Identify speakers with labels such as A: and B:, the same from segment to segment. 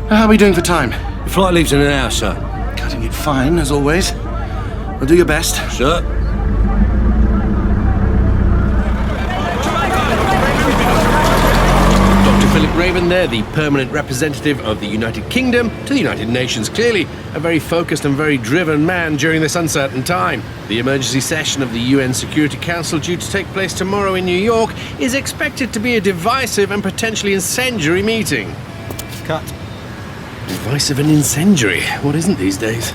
A: How are we doing for time?
B: The flight leaves in an hour, sir.
A: Cutting it fine, as always. Well, do your best.
B: Sir? Dr. Philip Raven there, the permanent representative of the United Kingdom to the United Nations. Clearly a very focused and very driven man during this uncertain time. The emergency session of the UN Security Council, due to take place tomorrow in New York, is expected to be a divisive and potentially incendiary meeting.
A: Cut.
B: Divisive and incendiary? What isn't these days?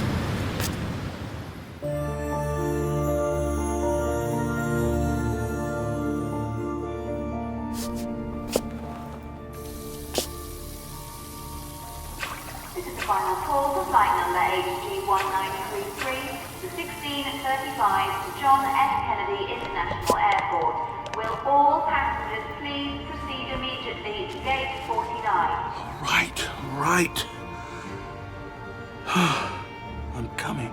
C: This is the final call for flight number HG1933 to 1635 to John F. Kennedy International Airport. Will all passengers please proceed immediately to gate 49?
A: Right. I'm coming.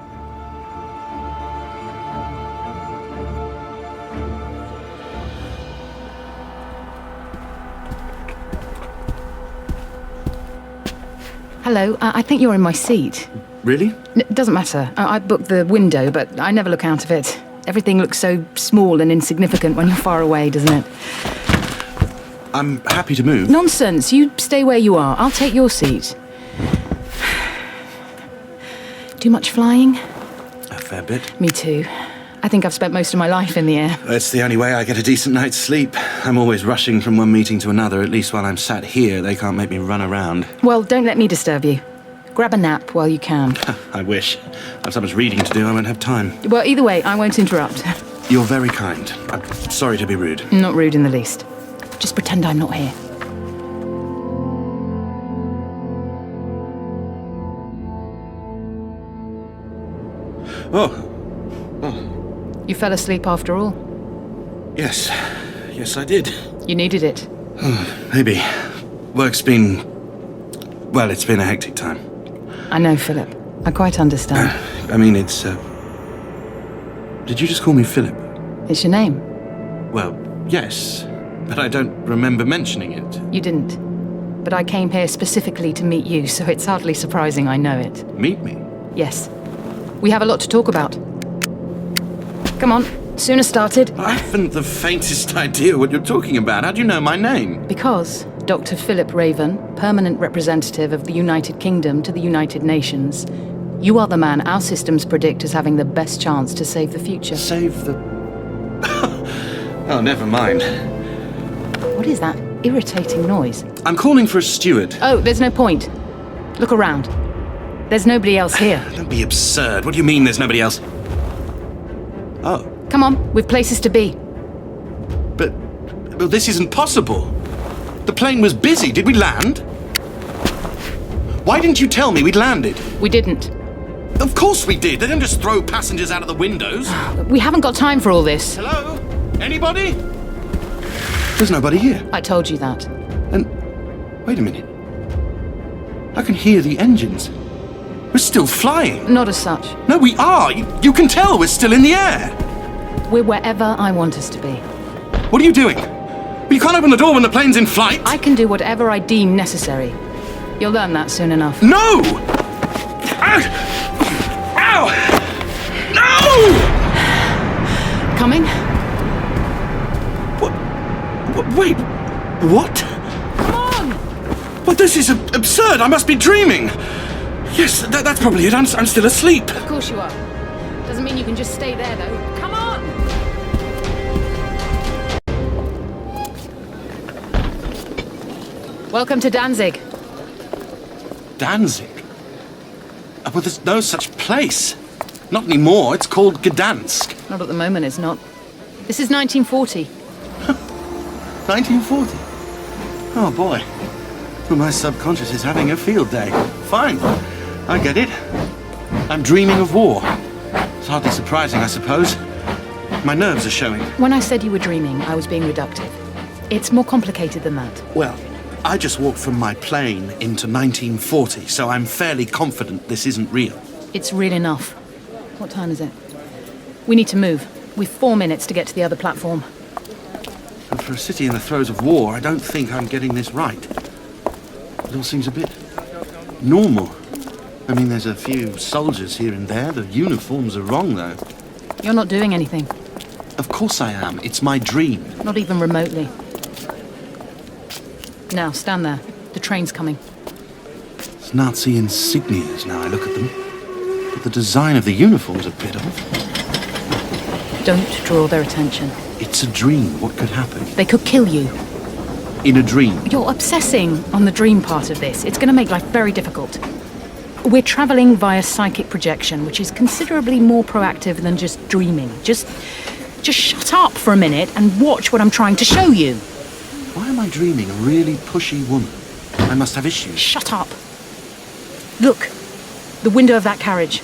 D: Hello, I think you're in my seat.
A: Really?
D: It doesn't matter. I booked the window, but I never look out of it. Everything looks so small and insignificant when you're far away, doesn't it?
A: I'm happy to move.
D: Nonsense. You stay where you are. I'll take your seat. Do much flying?
A: A fair bit.
D: Me too. I think I've spent most of my life in the air.
A: That's the only way I get a decent night's sleep. I'm always rushing from one meeting to another. At least while I'm sat here, they can't make me run around.
D: Well, don't let me disturb you. Grab a nap while you can.
A: I wish. I've so much reading to do, I won't have time.
D: Well, either way, I won't interrupt.
A: You're very kind. I'm sorry to be rude.
D: Not rude in the least. Just pretend I'm not here.
A: Oh.
D: You fell asleep after all?
A: Yes, I did.
D: You needed it.
A: Maybe. Work's been... Well, it's been a hectic time.
D: I know, Philip. I quite understand.
A: I mean, it's... Did you just call me Philip?
D: It's your name.
A: Well, yes, but I don't remember mentioning it.
D: You didn't. But I came here specifically to meet you, so it's hardly surprising I know it.
A: Meet me?
D: Yes. We have a lot to talk about. Come on, sooner started.
A: I haven't the faintest idea what you're talking about. How do you know my name?
D: Because Dr. Philip Raven, permanent representative of the United Kingdom to the United Nations, you are the man our systems predict as having the best chance to save the future.
A: Save the... Oh, never mind.
D: What is that irritating noise?
A: I'm calling for a steward.
D: Oh, there's no point. Look around. There's nobody else here.
A: Don't be absurd. What do you mean there's nobody else? Oh.
D: Come on, we've places to be.
A: But this isn't possible. The plane was busy. Did we land? Why didn't you tell me we'd landed?
D: We didn't.
A: Of course we did. They don't just throw passengers out of the windows.
D: We haven't got time for all this.
A: Hello? Anybody? There's nobody here.
D: I told you that.
A: And wait a minute. I can hear the engines. We're still flying.
D: Not as such.
A: No, we are. You can tell we're still in the air.
D: We're wherever I want us to be.
A: What are you doing? You can't open the door when the plane's in flight.
D: I can do whatever I deem necessary. You'll learn that soon enough.
A: No! Ow! Ow! No!
D: Coming?
A: Wait, what?
D: Come on!
A: But this is absurd. I must be dreaming. Yes, that's probably it. I'm still asleep.
D: Of course you are. Doesn't mean you can just stay there, though. Come on! Welcome to Danzig.
A: Danzig? Well, there's no such place. Not anymore. It's called Gdansk.
D: Not at the moment, it's not. This is 1940.
A: 1940? Oh, boy. Well, my subconscious is having a field day. Fine. I get it. I'm dreaming of war. It's hardly surprising, I suppose. My nerves are showing.
D: When I said you were dreaming, I was being reductive. It's more complicated than that.
A: Well, I just walked from my plane into 1940, so I'm fairly confident this isn't real.
D: It's real enough. What time is it? We need to move. We've 4 minutes to get to the other platform.
A: And for a city in the throes of war, I don't think I'm getting this right. It all seems a bit normal. I mean, there's a few soldiers here and there. The uniforms are wrong, though.
D: You're not doing anything.
A: Of course I am. It's my dream.
D: Not even remotely. Now, stand there. The train's coming.
A: It's Nazi insignias now I look at them. But the design of the uniform's a bit off.
D: Don't draw their attention.
A: It's a dream. What could happen?
D: They could kill you.
A: In a dream.
D: You're obsessing on the dream part of this. It's going to make life very difficult. We're travelling via psychic projection, which is considerably more proactive than just dreaming. Just shut up for a minute and watch what I'm trying to show you.
A: Why am I dreaming a really pushy woman? I must have issues.
D: Shut up. Look, the window of that carriage.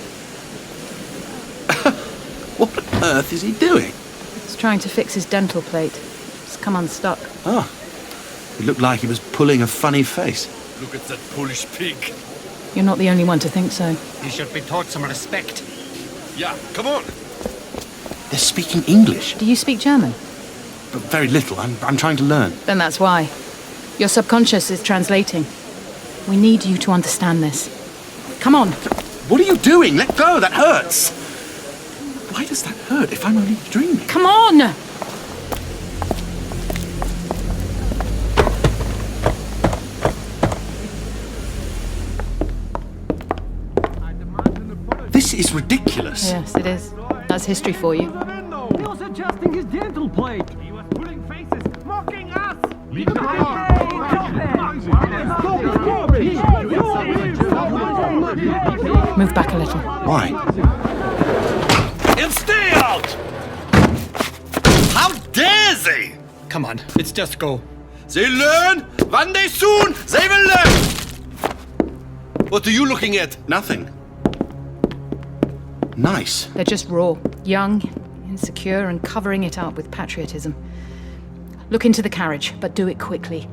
A: What on earth is he doing?
D: He's trying to fix his dental plate. It's come unstuck.
A: Oh, it looked like he was pulling a funny face.
B: Look at that Polish pig.
D: You're not the only one to think so.
E: He should be taught some respect.
B: Yeah, come on.
A: They're speaking English,
D: Do you speak German?
A: but very little. I'm trying to learn.
D: Then that's why. Your subconscious is translating. We need you to understand this. Come on.
A: What are you doing? Let go, that hurts. Why does that hurt if I'm only dreaming?
D: Come on!
A: This is ridiculous.
D: Yes, it is. That's history for you.
F: He was adjusting his dental plate. He was pulling faces, mocking us.
D: Move back a little.
A: Why?
B: And stay out! How dare they?
E: Come on, let's just go.
B: They learn. One day soon, they will learn. What are you looking at?
A: Nothing. Nice.
D: They're just raw, young, insecure, and covering it up with patriotism. Look into the carriage, but do it quickly.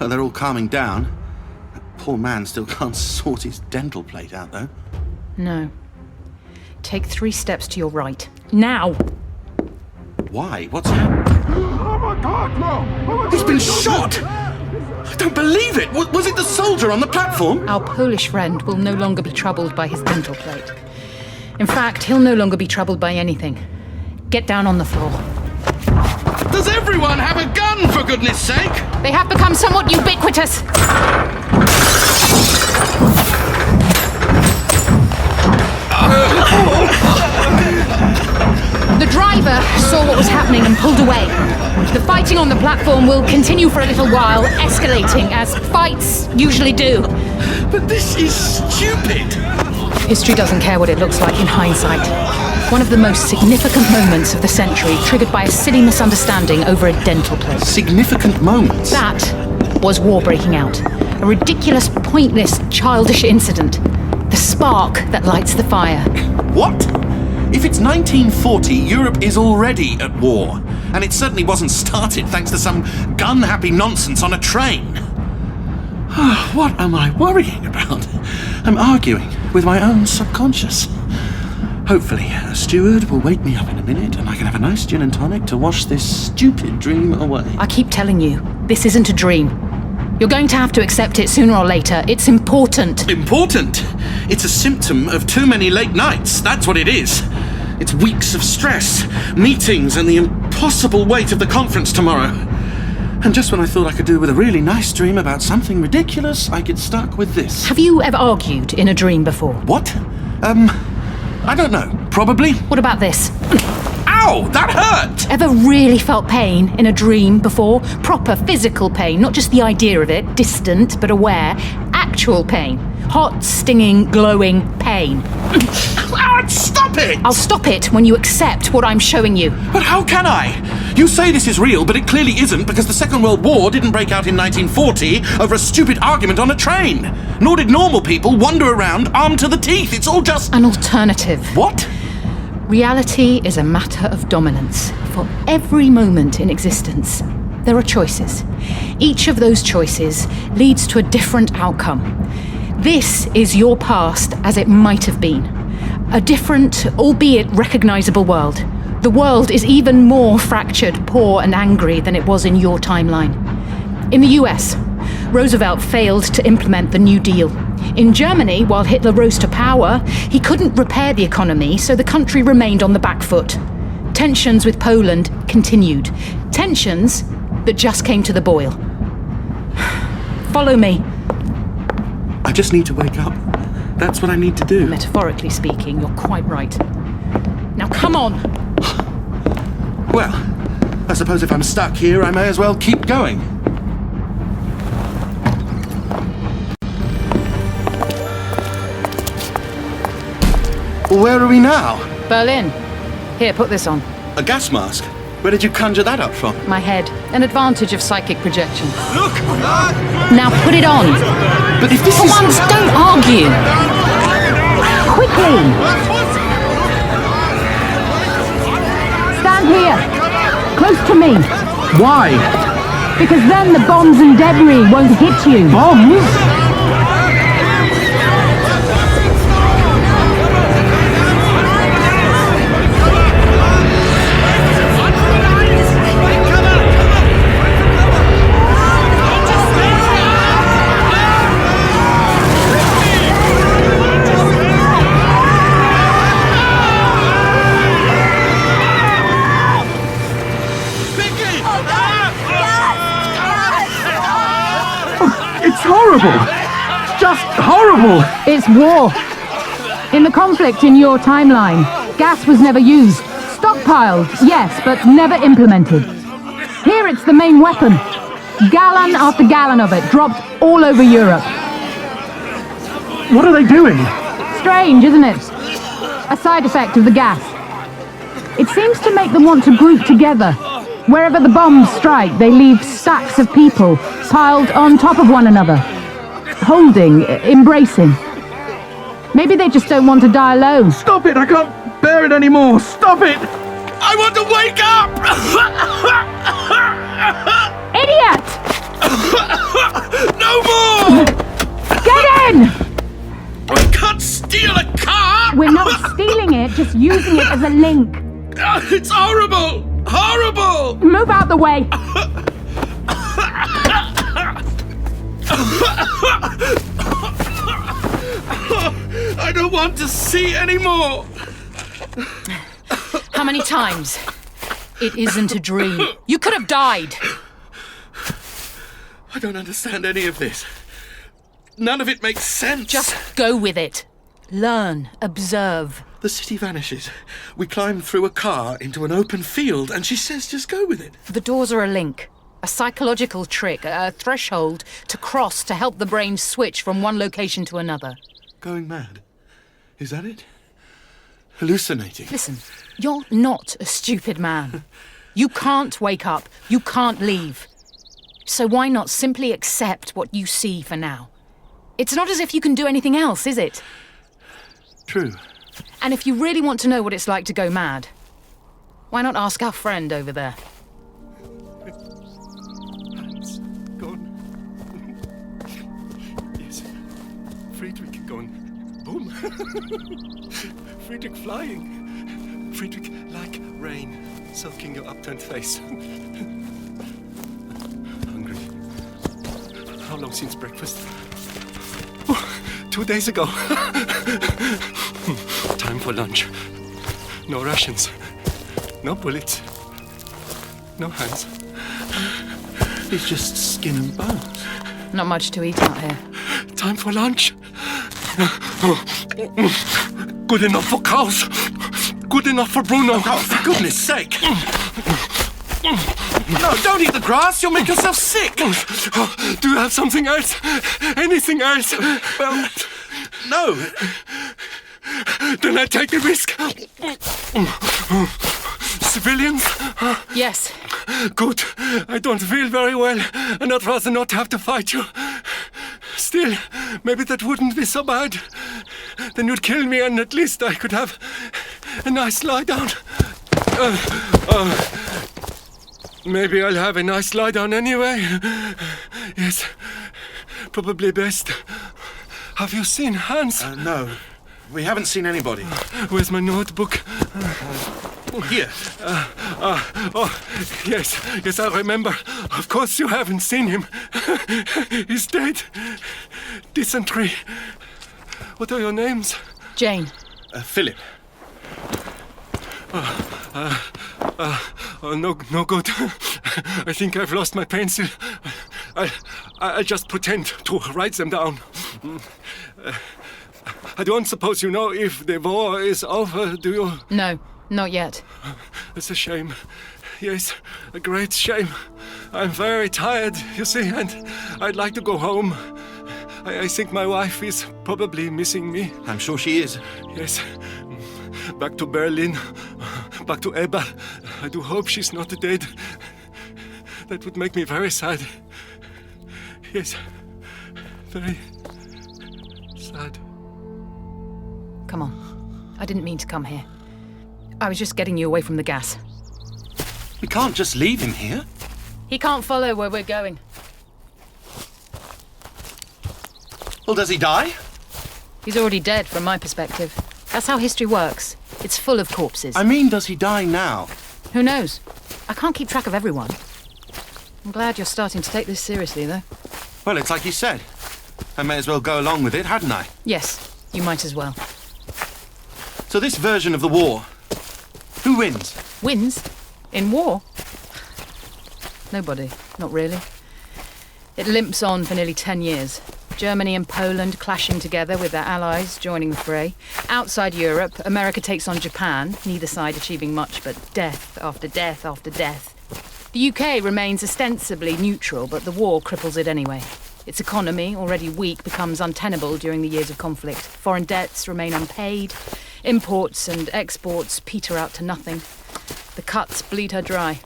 A: Well, they're all calming down. That poor man still can't sort his dental plate out, though.
D: No. Take 3 steps to your right. Now!
A: Why? What's happened?
F: Oh my God, no!
A: He's been shot! I don't believe it! Was it the soldier on the platform?
D: Our Polish friend will no longer be troubled by his dental plate. In fact, he'll no longer be troubled by anything. Get down on the floor.
B: Does everyone have a gun, for goodness sake?
D: They have become somewhat ubiquitous. The driver saw what was happening and pulled away. The fighting on the platform will continue for a little while, escalating as fights usually do.
B: But this is stupid.
D: History doesn't care what it looks like in hindsight. One of the most significant moments of the century, triggered by a silly misunderstanding over a dental plate.
A: Significant moments.
D: That was war breaking out. A ridiculous, pointless, childish incident. The spark that lights the fire.
A: What? If it's 1940, Europe is already at war. And it certainly wasn't started thanks to some gun-happy nonsense on a train. What am I worrying about? I'm arguing with my own subconscious. Hopefully, a steward will wake me up in a minute and I can have a nice gin and tonic to wash this stupid dream away.
D: I keep telling you, this isn't a dream. You're going to have to accept it sooner or later. It's important.
A: Important? It's a symptom of too many late nights, that's what it is. It's weeks of stress, meetings, and the impossible weight of the conference tomorrow. And just when I thought I could do with a really nice dream about something ridiculous, I get stuck with this.
D: Have you ever argued in a dream before?
A: What? I don't know. Probably.
D: What about this?
A: Ow! That hurt!
D: Ever really felt pain in a dream before? Proper physical pain, not just the idea of it, distant but aware. Actual pain. Hot, stinging, glowing pain.
A: Stop it!
D: I'll stop it when you accept what I'm showing you.
A: But how can I? You say this is real, but it clearly isn't because the Second World War didn't break out in 1940 over a stupid argument on a train. Nor did normal people wander around armed to the teeth. It's all just...
D: An alternative.
A: What?
D: Reality is a matter of dominance. For every moment in existence, there are choices. Each of those choices leads to a different outcome. This is your past as it might have been. A different, albeit recognizable world. The world is even more fractured, poor and angry than it was in your timeline. In the US, Roosevelt failed to implement the New Deal. In Germany, while Hitler rose to power, he couldn't repair the economy, so the country remained on the back foot. Tensions with Poland continued. Tensions that just came to the boil. Follow me.
A: I just need to wake up. That's what I need to do.
D: Metaphorically speaking, you're quite right. Now come on!
A: Well, I suppose if I'm stuck here, I may as well keep going. Where are we now?
D: Berlin. Here, put this on.
A: A gas mask? Where did you conjure that up from?
D: My head. An advantage of psychic projection.
A: Look!
D: Now put it on.
A: But if this
D: For
A: is...
D: once, don't argue. Quickly! Stand here. Close to me.
F: Why?
D: Because then the bombs and debris won't hit you.
F: Bombs? Horrible! Just horrible!
D: It's war. In the conflict in your timeline, gas was never used. Stockpiled, yes, but never implemented. Here it's the main weapon. Gallon after gallon of it, dropped all over Europe.
F: What are they doing?
D: Strange, isn't it? A side effect of the gas. It seems to make them want to group together. Wherever the bombs strike, they leave stacks of people piled on top of one another. Holding, embracing. Maybe they just don't want to die alone.
F: Stop it! I can't bear it anymore! Stop it!
B: I want to wake up!
D: Idiot!
B: No more!
D: Get in!
B: I can't steal a car!
D: We're not stealing it, just using it as a link.
B: It's horrible! Horrible!
D: Move out the way.
B: I don't want to see anymore.
D: How many times? It isn't a dream. You could have died.
B: I don't understand any of this. None of it makes sense.
D: Just go with it. Learn, observe.
B: The city vanishes. We climb through a car into an open field, and she says just go with it.
D: The doors are a link. A psychological trick, a threshold to cross to help the brain switch from one location to another.
A: Going mad? Is that it? Hallucinating?
D: Listen, you're not a stupid man. You can't wake up. You can't leave. So why not simply accept what you see for now? It's not as if you can do anything else, is it?
A: True.
D: And if you really want to know what it's like to go mad, why not ask our friend over there?
A: It's gone. Yes. Friedrich gone. Boom. Friedrich flying. Friedrich like rain, soaking your upturned face. Hungry. How long since breakfast? Oh, 2 days ago. Time for lunch. No rations. No bullets. No hands. It's just skin and bones.
D: Not much to eat out here.
A: Time for lunch. Good enough for cows. Good enough for Bruno. Oh, for goodness sake. No, don't eat the grass. You'll make yourself sick. Do you have something else? Anything else? Well, no. Then I take the risk. Civilians?
D: Yes.
A: Good. I don't feel very well, and I'd rather not have to fight you. Still, maybe that wouldn't be so bad. Then you'd kill me, and at least I could have a nice lie down. Maybe I'll have a nice lie down anyway. Yes, probably best. Have you seen Hans?
G: No.
A: We haven't seen anybody.
G: Where's my notebook?
A: Here.
G: Yes, I remember. Of course you haven't seen him. He's dead. Dysentery. What are your names?
D: Jane.
A: Philip.
G: No good. I think I've lost my pencil. I'll just pretend to write them down. I don't suppose you know if the war is over, do you?
D: No, not yet.
G: It's a shame. Yes, a great shame. I'm very tired, you see, and I'd like to go home. I think my wife is probably missing me.
A: I'm sure she is.
G: Yes. Back to Berlin. Back to Ebba. I do hope she's not dead. That would make me very sad. Yes. Very sad.
D: Come on. I didn't mean to come here. I was just getting you away from the gas.
A: We can't just leave him here.
D: He can't follow where we're going.
A: Well, does he die?
D: He's already dead from my perspective. That's how history works. It's full of corpses.
A: I mean, does he die now?
D: Who knows? I can't keep track of everyone. I'm glad you're starting to take this seriously, though.
A: Well, it's like you said. I may as well go along with it, hadn't I?
D: Yes, you might as well.
A: So this version of the war, who wins?
D: Wins? In war? Nobody. Not really. It limps on for nearly 10 years. Germany and Poland clashing together with their allies joining the fray. Outside Europe, America takes on Japan, neither side achieving much but death after death after death. The UK remains ostensibly neutral, but the war cripples it anyway. Its economy, already weak, becomes untenable during the years of conflict. Foreign debts remain unpaid. Imports and exports peter out to nothing. The cuts bleed her dry.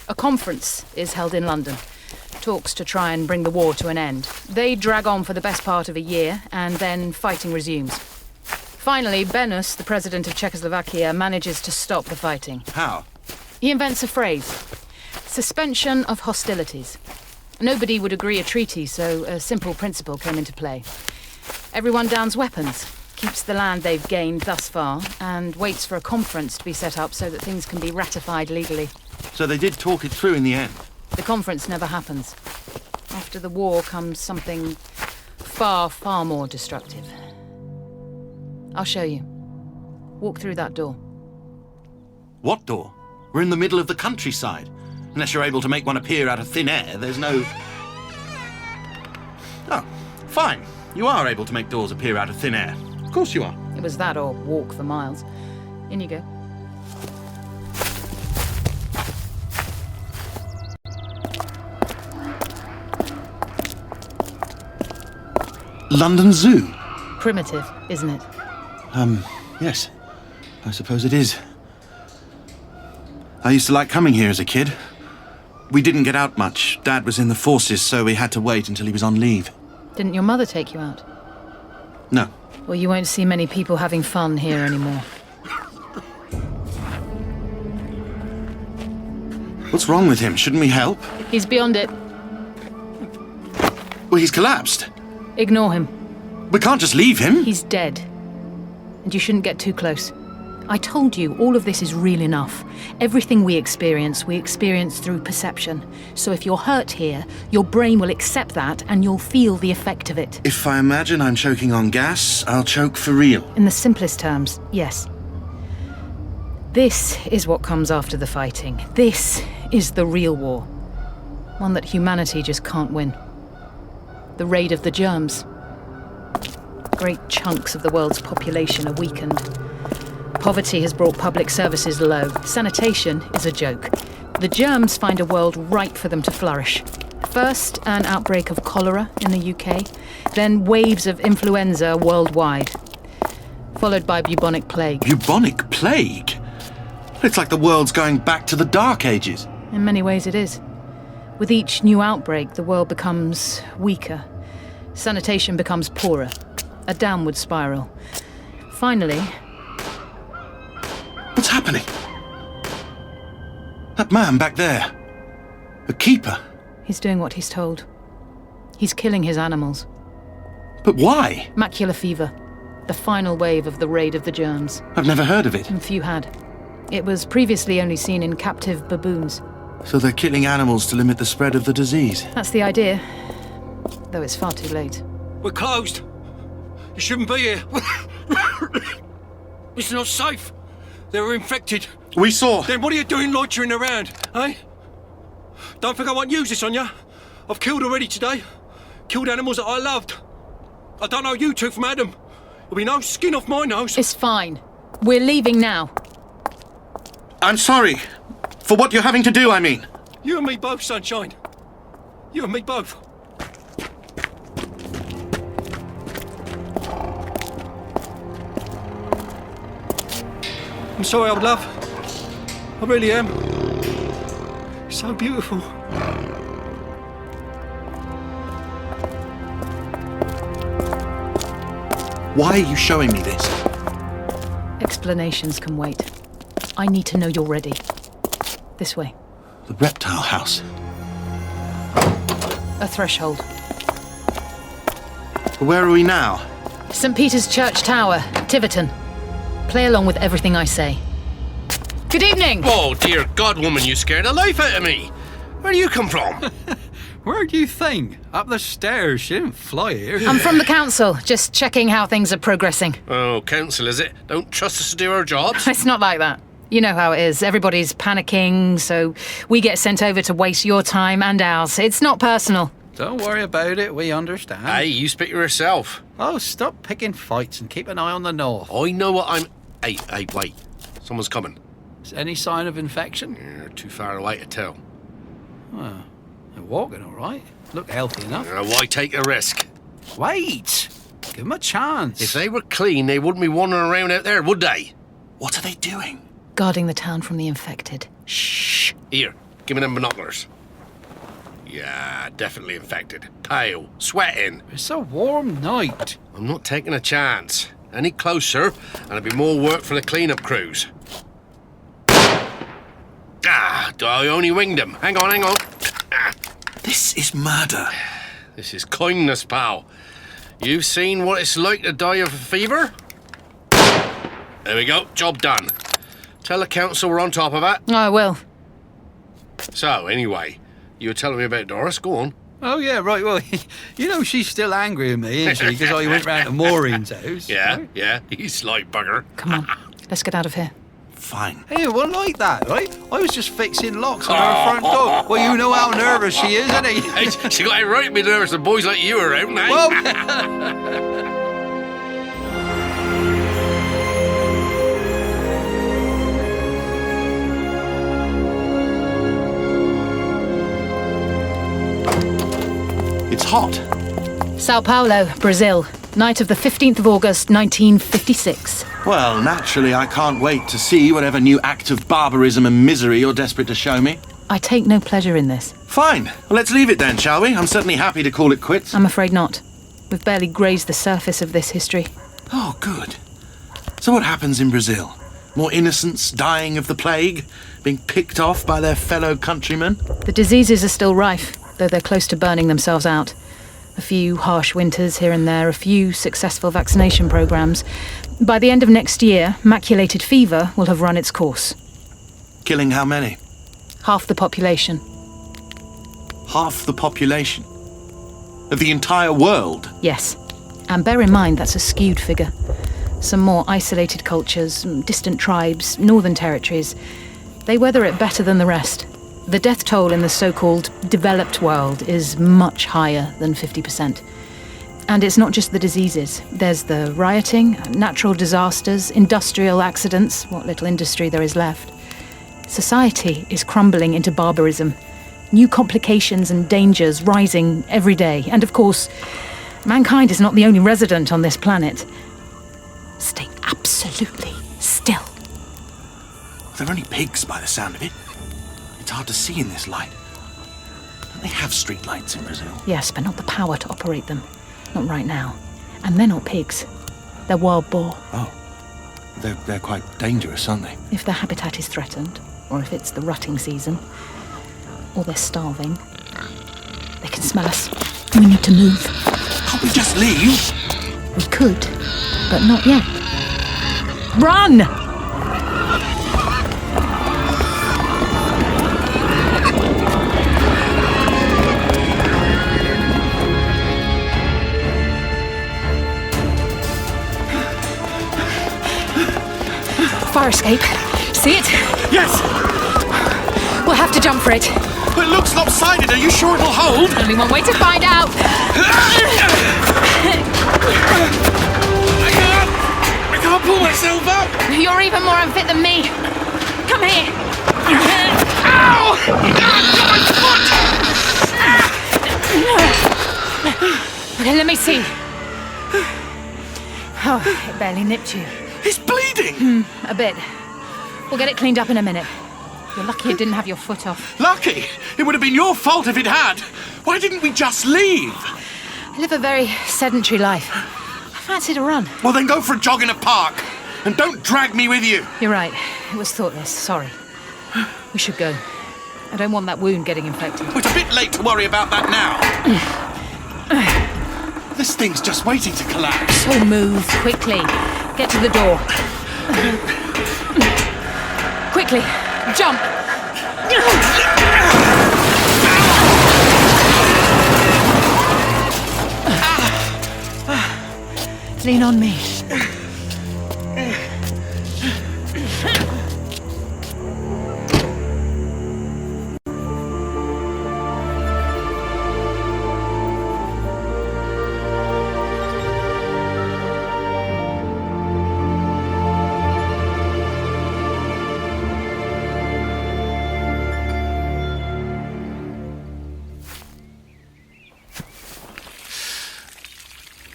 D: A conference is held in London. Talks to try and bring the war to an end. They drag on for the best part of a year, and then fighting resumes. Finally, Beneš, the president of Czechoslovakia, manages to stop the fighting.
A: How?
D: He invents a phrase. Suspension of hostilities. Nobody would agree a treaty, so a simple principle came into play. Everyone downs weapons, keeps the land they've gained thus far, and waits for a conference to be set up so that things can be ratified legally.
A: So they did talk it through in the end?
D: The conference never happens. After the war comes something far, far more destructive. I'll show you. Walk through that door.
A: What door? We're in the middle of the countryside. Unless you're able to make one appear out of thin air, there's no... Oh, fine. You are able to make doors appear out of thin air. Of course you are.
D: It was that or walk for miles. In you go.
A: London Zoo?
D: Primitive, isn't it?
A: Yes. I suppose it is. I used to like coming here as a kid. We didn't get out much. Dad was in the forces, so we had to wait until he was on leave.
D: Didn't your mother take you out?
A: No.
D: Well, you won't see many people having fun here anymore.
A: What's wrong with him? Shouldn't we help?
D: He's beyond it.
A: Well, he's collapsed.
D: Ignore him.
A: We can't just leave him.
D: He's dead. And you shouldn't get too close. I told you, all of this is real enough. Everything we experience through perception. So if you're hurt here, your brain will accept that and you'll feel the effect of it.
A: If I imagine I'm choking on gas, I'll choke for real.
D: In the simplest terms, yes. This is what comes after the fighting. This is the real war. One that humanity just can't win. The raid of the germs. Great chunks of the world's population are weakened. Poverty has brought public services low. Sanitation is a joke. The germs find a world ripe for them to flourish. First, an outbreak of cholera in the UK, then waves of influenza worldwide, followed by bubonic plague.
A: Bubonic plague? It's like the world's going back to the Dark Ages.
D: In many ways it is. With each new outbreak, the world becomes weaker. Sanitation becomes poorer. A downward spiral. Finally...
A: What's happening? That man back there. The keeper.
D: He's doing what he's told. He's killing his animals.
A: But why?
D: Macular fever. the final wave of the Raid of the Germs.
A: I've never heard of it.
D: And few had. It was previously only seen in captive baboons.
A: So they're killing animals to limit the spread of the disease.
D: That's the idea. Though it's far too late.
G: We're closed. You shouldn't be here. It's not safe. They were infected.
A: We saw.
G: Then what are you doing loitering around, eh? Don't think I won't use this on you. I've killed already today. Killed animals that I loved. I don't know you two from Adam. There'll be no skin off my nose.
D: It's fine. We're leaving now.
A: I'm sorry. For what you're having to do, I mean.
G: You and me both, Sunshine. You and me both. I'm sorry, old love. I really am. It's so beautiful.
A: Why are you showing me this?
D: Explanations can wait. I need to know you're ready. This way.
A: The reptile house.
D: A threshold.
A: Where are we now?
D: St. Peter's Church Tower, Tiverton. Play along with everything I say. Good evening!
B: Oh, dear God, woman, you scared the life out of me. Where do you come from?
E: Where do you think? Up the stairs. She didn't fly here.
D: I'm from the council, just checking how things are progressing.
B: Oh, council, is it? Don't trust us to do our jobs?
D: It's not like that. You know how it is. Everybody's panicking, so we get sent over to waste your time and ours. It's not personal.
E: Don't worry about it. We understand.
B: Hey, you speak for yourself.
E: Oh, stop picking fights and keep an eye on the north.
B: I know what I'm... Hey, wait. Someone's coming.
E: Is any sign of infection?
B: You're too far away to tell.
E: Well, they're walking all right. Look healthy enough.
B: Why take a risk?
E: Wait. Give them a chance.
B: If they were clean, they wouldn't be wandering around out there, would they?
A: What are they doing?
D: Guarding the town from the infected. Shh.
B: Here, give me them binoculars. Yeah, definitely infected. Pale, sweating.
E: It's a warm night.
B: I'm not taking a chance. Any closer, and it'll be more work for the clean-up crews. I only winged him. Hang on.
A: This is murder.
B: This is kindness, pal. You've seen what it's like to die of a fever? There we go, job done. Tell the council we're on top of it.
D: I will.
B: So, anyway, you were telling me about Doris, go on.
E: Oh, yeah, right. Well, you know she's still angry at me, isn't she? Because I went round to Maureen's house.
B: Yeah, he's sly bugger.
D: Come on, let's get out of here.
A: Fine.
E: Hey, it wasn't like that, right? I was just fixing locks on her front door. Well, you know how nervous she is, isn't he?
B: Hey, she got it right to be nervous with boys like you around, eh?
E: Well,
A: It's hot.
D: Sao Paulo, Brazil. Night of the 15th of August, 1956.
A: Well, naturally, I can't wait to see whatever new act of barbarism and misery you're desperate to show me.
D: I take no pleasure in this.
A: Fine. Well, let's leave it then, shall we? I'm certainly happy to call it quits.
D: I'm afraid not. We've barely grazed the surface of this history.
A: Oh, good. So what happens in Brazil? More innocents dying of the plague? Being picked off by their fellow countrymen?
D: The diseases are still rife, though they're close to burning themselves out. A few harsh winters here and there, a few successful vaccination programs. By the end of next year, maculated fever will have run its course.
A: Killing how many?
D: Half the population.
A: Half the population? Of the entire world?
D: Yes. And bear in mind that's a skewed figure. Some more isolated cultures, distant tribes, northern territories, they weather it better than the rest. The death toll in the so-called developed world is much higher than 50%. And it's not just the diseases. There's the rioting, natural disasters, industrial accidents, what little industry there is left. Society is crumbling into barbarism. New complications and dangers rising every day. And of course, mankind is not the only resident on this planet. Stay absolutely still.
A: They're only pigs by the sound of it. It's hard to see in this light. Don't they have street lights in Brazil?
D: Yes, but not the power to operate them. Not right now. And they're not pigs. They're wild boar.
A: Oh. They're quite dangerous, aren't they?
D: If their habitat is threatened, or if it's the rutting season, or they're starving, they can smell us. We need to move.
A: Can't we just leave?
D: We could, but not yet. Run! Fire escape. See it?
A: Yes!
D: We'll have to jump for it.
A: It looks lopsided. Are you sure it'll hold?
D: Only one way to find out.
A: I can't pull myself up.
D: You're even more unfit than me. Come here.
A: Ow! My foot!
D: Okay, let me see. Oh, it barely nipped you.
A: It's bleeding.
D: A bit. We'll get it cleaned up in a minute. You're lucky it didn't have your foot off.
A: Lucky? It would have been your fault if it had. Why didn't we just leave?
D: I live a very sedentary life. I fancied a run.
A: Well, then go for a jog in a park. And don't drag me with you.
D: You're right. It was thoughtless. Sorry. We should go. I don't want that wound getting infected.
A: It's a bit late to worry about that now. This thing's just waiting to collapse.
D: So move quickly. Get to the door. Quickly. Jump. Lean on me.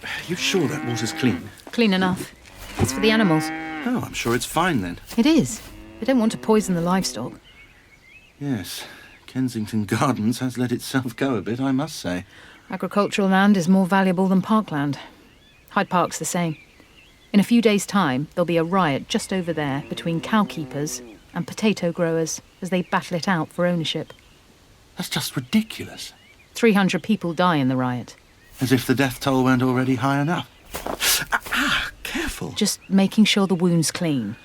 A: Are you sure that water's clean?
D: Clean enough. It's for the animals.
A: Oh, I'm sure it's fine then.
D: It is. They don't want to poison the livestock.
A: Yes, Kensington Gardens has let itself go a bit, I must say.
D: Agricultural land is more valuable than parkland. Hyde Park's the same. In a few days' time, there'll be a riot just over there between cowkeepers and potato growers as they battle it out for ownership.
A: That's just ridiculous.
D: 300 people die in the riot.
A: As if the death toll weren't already high enough. Careful.
D: Just making sure the wound's clean.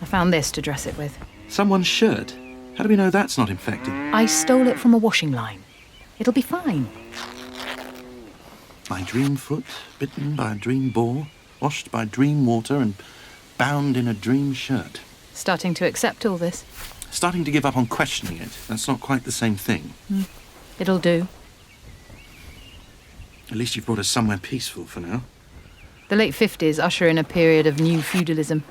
D: I found this to dress it with.
A: Someone's shirt. How do we know that's not infected?
D: I stole it from a washing line. It'll be fine.
A: My dream foot, bitten by a dream boar, washed by dream water and bound in a dream shirt.
D: Starting to accept all this.
A: Starting to give up on questioning it. That's not quite the same thing.
D: It'll do.
A: At least you've brought us somewhere peaceful for now.
D: The late 50s usher in a period of new feudalism.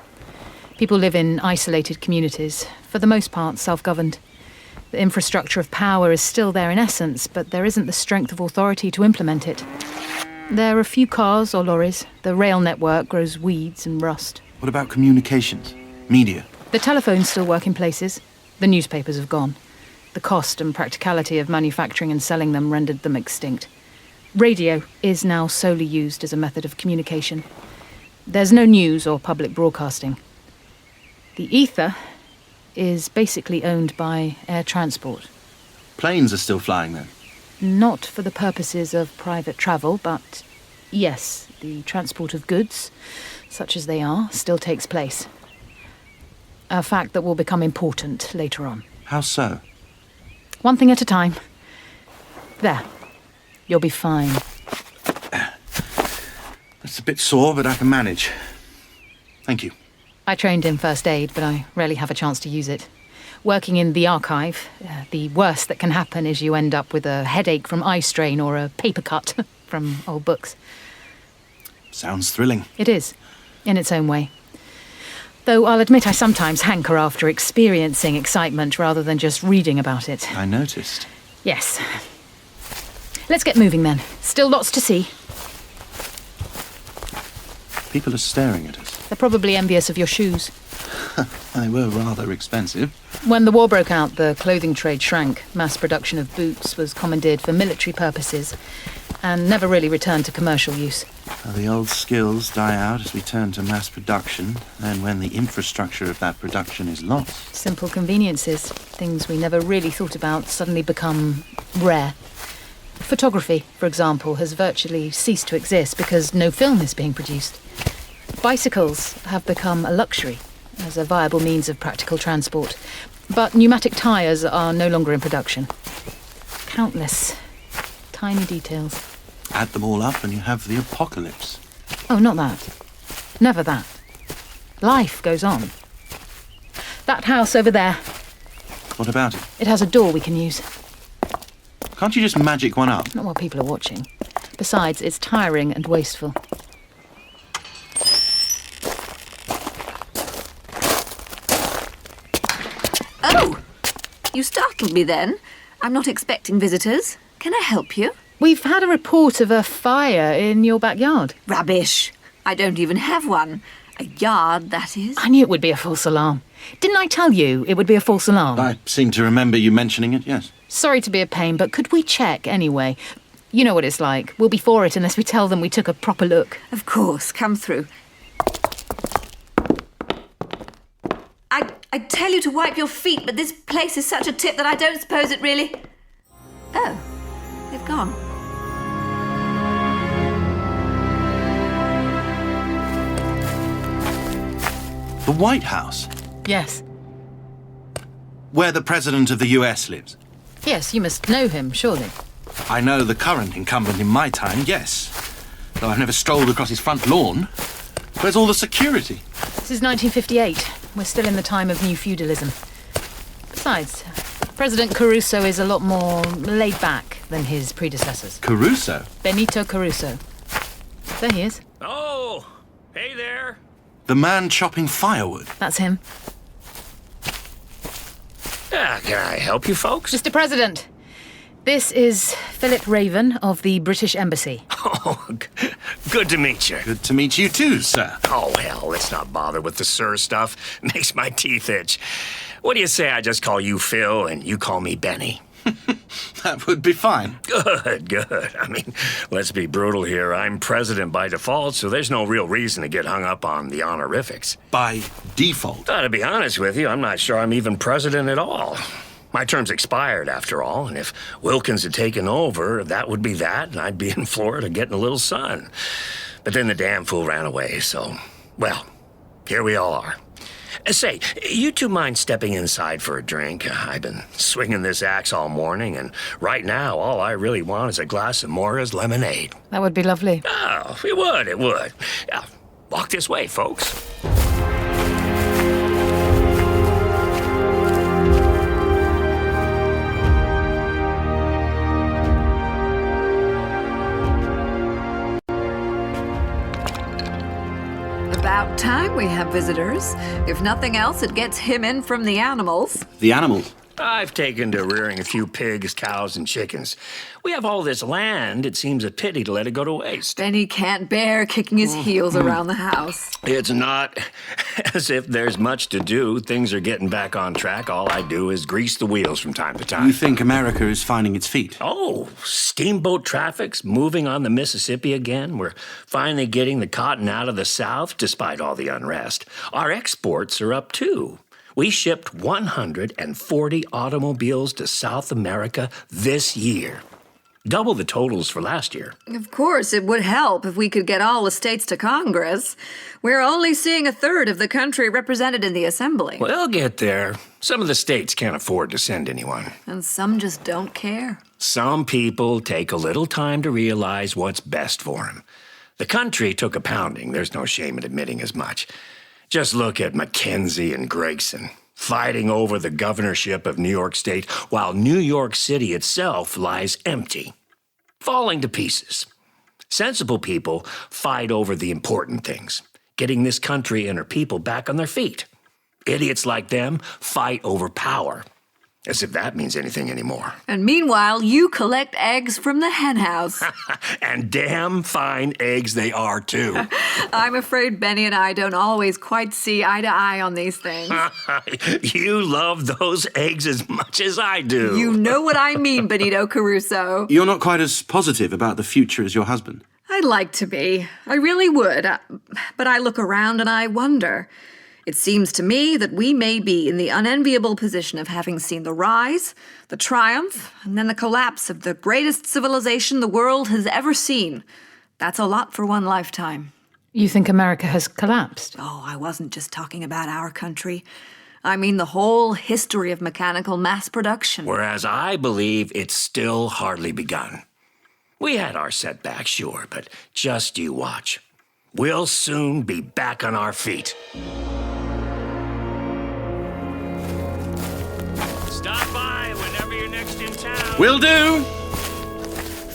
D: People live in isolated communities, for the most part self-governed. The infrastructure of power is still there in essence, but there isn't the strength of authority to implement it. There are a few cars or lorries. The rail network grows weeds and rust.
A: What about communications? Media?
D: The telephones still work in places. The newspapers have gone. The cost and practicality of manufacturing and selling them rendered them extinct. Radio is now solely used as a method of communication. There's no news or public broadcasting. The ether is basically owned by air transport.
A: Planes are still flying then?
D: Not for the purposes of private travel, but yes, the transport of goods, such as they are, still takes place. A fact that will become important later on.
A: How so?
D: One thing at a time. There. You'll be fine.
A: That's a bit sore, but I can manage. Thank you.
D: I trained in first aid, but I rarely have a chance to use it. Working in the archive, the worst that can happen is you end up with a headache from eye strain or a paper cut from old books.
A: Sounds thrilling.
D: It is, in its own way. Though I'll admit I sometimes hanker after experiencing excitement rather than just reading about it.
A: I noticed.
D: Yes. Let's get moving then. Still lots to see.
A: People are staring at us.
D: They're probably envious of your shoes.
A: They were rather expensive.
D: When the war broke out, the clothing trade shrank. Mass production of boots was commandeered for military purposes and never really returned to commercial use.
A: The old skills die out as we turn to mass production, and when the infrastructure of that production is lost.
D: Simple conveniences, things we never really thought about, suddenly become rare. Photography, for example, has virtually ceased to exist because no film is being produced. Bicycles have become a luxury as a viable means of practical transport, but pneumatic tyres are no longer in production. Countless tiny details.
A: Add them all up and you have the apocalypse.
D: Oh, not that. Never that. Life goes on. That house over there,
A: What about it?
D: it has a door we can use.
A: Can't you just magic one up?
D: Not while people are watching. Besides, it's tiring and wasteful.
H: Oh! You startled me then. I'm not expecting visitors. Can I help you?
D: We've had a report of a fire in your backyard.
H: Rubbish. I don't even have one. A yard, that is.
D: I knew it would be a false alarm. Didn't I tell you it would be a false alarm?
A: I seem to remember you mentioning it, yes.
D: Sorry to be a pain, but could we check anyway? You know what it's like. We'll be for it unless we tell them we took a proper look.
H: Of course, come through. I tell you to wipe your feet, but this place is such a tip that I don't suppose it really... Oh, they've gone.
A: The White House,
D: Yes.
A: where the President of the US lives.
D: Yes, you must know him, surely.
A: I know the current incumbent in my time, yes. Though I've never strolled across his front lawn. Where's all the security?
D: This is 1958. We're still in the time of new feudalism. Besides, President Caruso is a lot more laid back than his predecessors.
A: Caruso?
D: Benito Caruso. There he is.
I: Oh, hey there.
A: The man chopping firewood.
D: That's him.
I: Can I help you folks?
D: Mr. President, this is Philip Raven of the British Embassy.
I: Oh, good to meet you.
A: Good to meet you too, sir.
I: Oh, hell, let's not bother with the sir stuff. Makes my teeth itch. What do you say I just call you Phil and you call me Benny?
A: That would be fine.
I: Good. I mean, let's be brutal here. I'm president by default, so there's no real reason to get hung up on the honorifics.
A: By default.
I: To be honest with you, I'm not sure I'm even president at all. My term's expired, after all, and if Wilkins had taken over, that would be that, and I'd be in Florida getting a little sun. But then the damn fool ran away, so, well, here we all are. Say, you two mind stepping inside for a drink? I've been swinging this axe all morning, and right now, all I really want is a glass of Mora's lemonade.
D: That would be lovely.
I: Oh, it would. Yeah, walk this way, folks.
H: About time we have visitors. If nothing else, it gets him in from the animals.
A: The animals.
I: I've taken to rearing a few pigs, cows, and chickens. We have all this land, it seems a pity to let it go to waste.
H: Benny can't bear kicking his heels around the house.
I: It's not as if there's much to do. Things are getting back on track. All I do is grease the wheels from time to time.
A: You think America is finding its feet?
I: Oh, steamboat traffic's moving on the Mississippi again. We're finally getting the cotton out of the South, despite all the unrest. Our exports are up, too. We shipped 140 automobiles to South America this year. Double the totals for last year.
H: Of course, it would help if we could get all the states to Congress. We're only seeing a third of the country represented in the Assembly.
I: We'll get there. Some of the states can't afford to send anyone.
H: And some just don't care.
I: Some people take a little time to realize what's best for them. The country took a pounding. There's no shame in admitting as much. Just look at Mackenzie and Gregson fighting over the governorship of New York State while New York City itself lies empty, falling to pieces. Sensible people fight over the important things, getting this country and her people back on their feet. Idiots like them fight over power, as if that means anything anymore.
H: And meanwhile, you collect eggs from the henhouse.
I: And damn fine eggs they are, too.
H: I'm afraid Benny and I don't always quite see eye to eye on these things.
I: You love those eggs as much as I do.
H: You know what I mean, Benito Caruso.
A: You're not quite as positive about the future as your husband.
H: I'd like to be. I really would. But I look around and I wonder, It seems to me that we may be in the unenviable position of having seen the rise, the triumph, and then the collapse of the greatest civilization the world has ever seen. That's a lot for one lifetime.
D: You think America has collapsed?
H: Oh, I wasn't just talking about our country. I mean the whole history of mechanical mass production.
I: Whereas I believe it's still hardly begun. We had our setbacks, sure, but just you watch. We'll soon be back on our feet. Stop by whenever you're next in town.
A: Will do!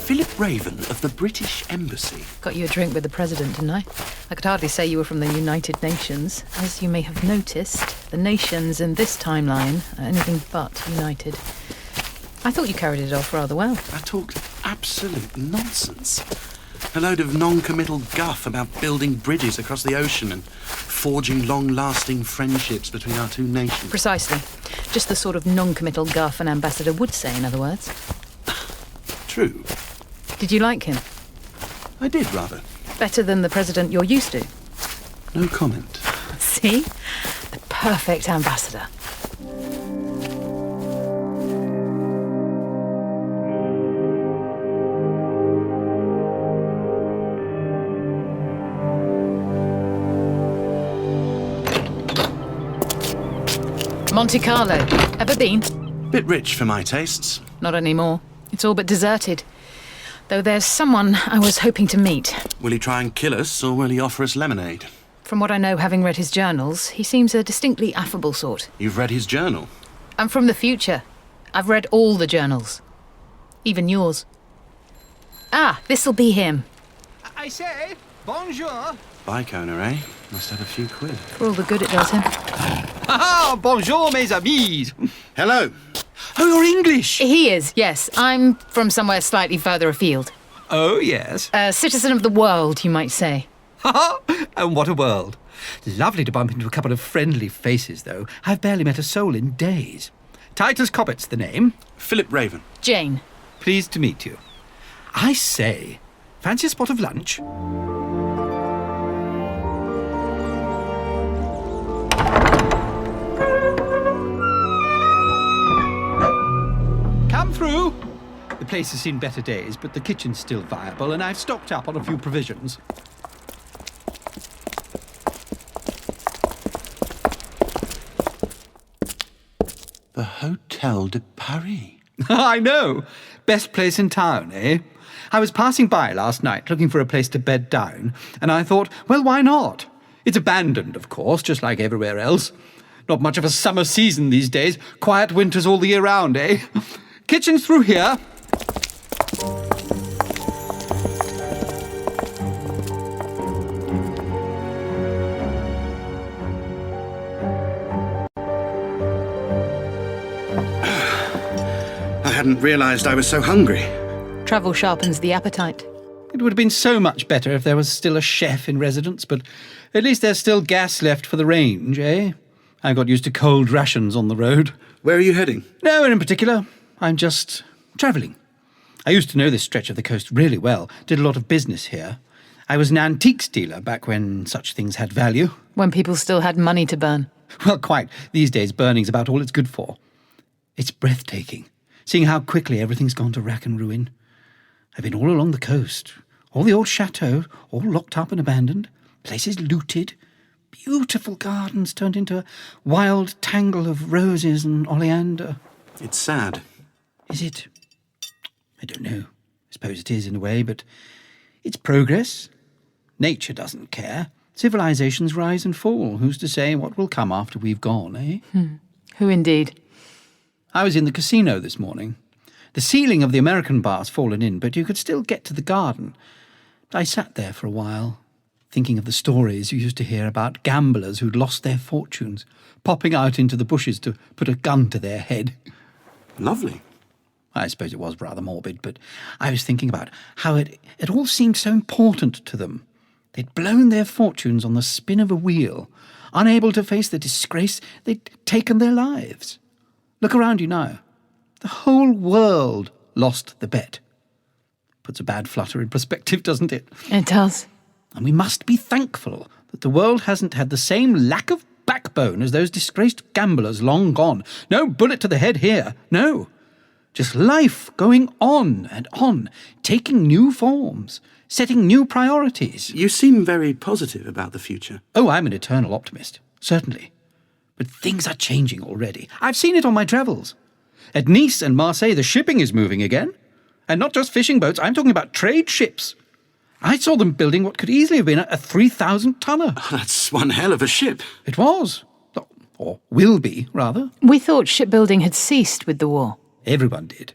A: Philip Raven of the British Embassy.
D: Got you a drink with the president, didn't I? I could hardly say you were from the United Nations. As you may have noticed, the nations in this timeline are anything but united. I thought you carried it off rather well.
A: I talked absolute nonsense. A load of non-committal guff about building bridges across the ocean and forging long-lasting friendships between our two nations.
D: Precisely. Just the sort of non-committal guff an ambassador would say, in other words.
A: True.
D: Did you like him?
A: I did, rather.
D: Better than the president you're used to?
A: No comment.
D: See? The perfect ambassador. Monte Carlo. Ever been?
A: Bit rich for my tastes.
D: Not anymore. It's all but deserted. Though there's someone I was hoping to meet.
A: Will he try and kill us, or will he offer us lemonade?
D: From what I know, having read his journals, he seems a distinctly affable sort.
A: You've read his journal?
D: I'm from the future. I've read all the journals. Even yours. Ah, this'll be him.
E: I say, bonjour.
A: Bike owner, eh? Must have a few quid.
D: For all the good it does him.
E: Ah, bonjour, mes amis.
A: Hello.
E: Oh, you're English.
D: He is, yes. I'm from somewhere slightly further afield.
E: Oh, yes.
D: A citizen of the world, you might say.
E: And what a world. Lovely to bump into a couple of friendly faces, though. I've barely met a soul in days. Titus Cobbett's the name.
A: Philip Raven.
D: Jane.
E: Pleased to meet you. I say, fancy a spot of lunch? Come through. The place has seen better days, but the kitchen's still viable, and I've stocked up on a few provisions.
A: The Hotel de Paris.
E: I know. Best place in town, eh? I was passing by last night looking for a place to bed down, and I thought, well, why not? It's abandoned, of course, just like everywhere else. Not much of a summer season these days. Quiet winters all the year round, eh? Kitchen's through here.
A: I hadn't realised I was so hungry.
D: Travel sharpens the appetite.
E: It would have been so much better if there was still a chef in residence, but at least there's still gas left for the range, eh? I got used to cold rations on the road.
A: Where are you heading?
E: No one in particular. I'm just travelling. I used to know this stretch of the coast really well, did a lot of business here. I was an antiques dealer back when such things had value.
D: When people still had money to burn.
E: Well, quite. These days, burning's about all it's good for. It's breathtaking, seeing how quickly everything's gone to rack and ruin. I've been all along the coast, all the old chateaux, all locked up and abandoned, places looted, beautiful gardens turned into a wild tangle of roses and oleander.
A: It's sad.
E: Is it? I don't know. I suppose it is in a way, but it's progress. Nature doesn't care. Civilizations rise and fall. Who's to say what will come after we've gone, eh?
D: Who indeed?
E: I was in the casino this morning. The ceiling of the American bar's fallen in, but you could still get to the garden. I sat there for a while, thinking of the stories you used to hear about gamblers who'd lost their fortunes, popping out into the bushes to put a gun to their head.
A: Lovely.
E: I suppose it was rather morbid, but I was thinking about how it all seemed so important to them. They'd blown their fortunes on the spin of a wheel, unable to face the disgrace they'd taken their lives. Look around you now. The whole world lost the bet. Puts a bad flutter in perspective, doesn't it?
D: It does.
E: And we must be thankful that the world hasn't had the same lack of backbone as those disgraced gamblers long gone. No bullet to the head here, no. Just life going on and on, taking new forms, setting new priorities.
A: You seem very positive about the future.
E: Oh, I'm an eternal optimist, certainly. But things are changing already. I've seen it on my travels. At Nice and Marseille, the shipping is moving again. And not just fishing boats, I'm talking about trade ships. I saw them building what could easily have been a 3,000-tonner.
A: Oh, that's one hell of a ship.
E: It was. Or will be, rather.
D: We thought shipbuilding had ceased with the war.
E: Everyone did.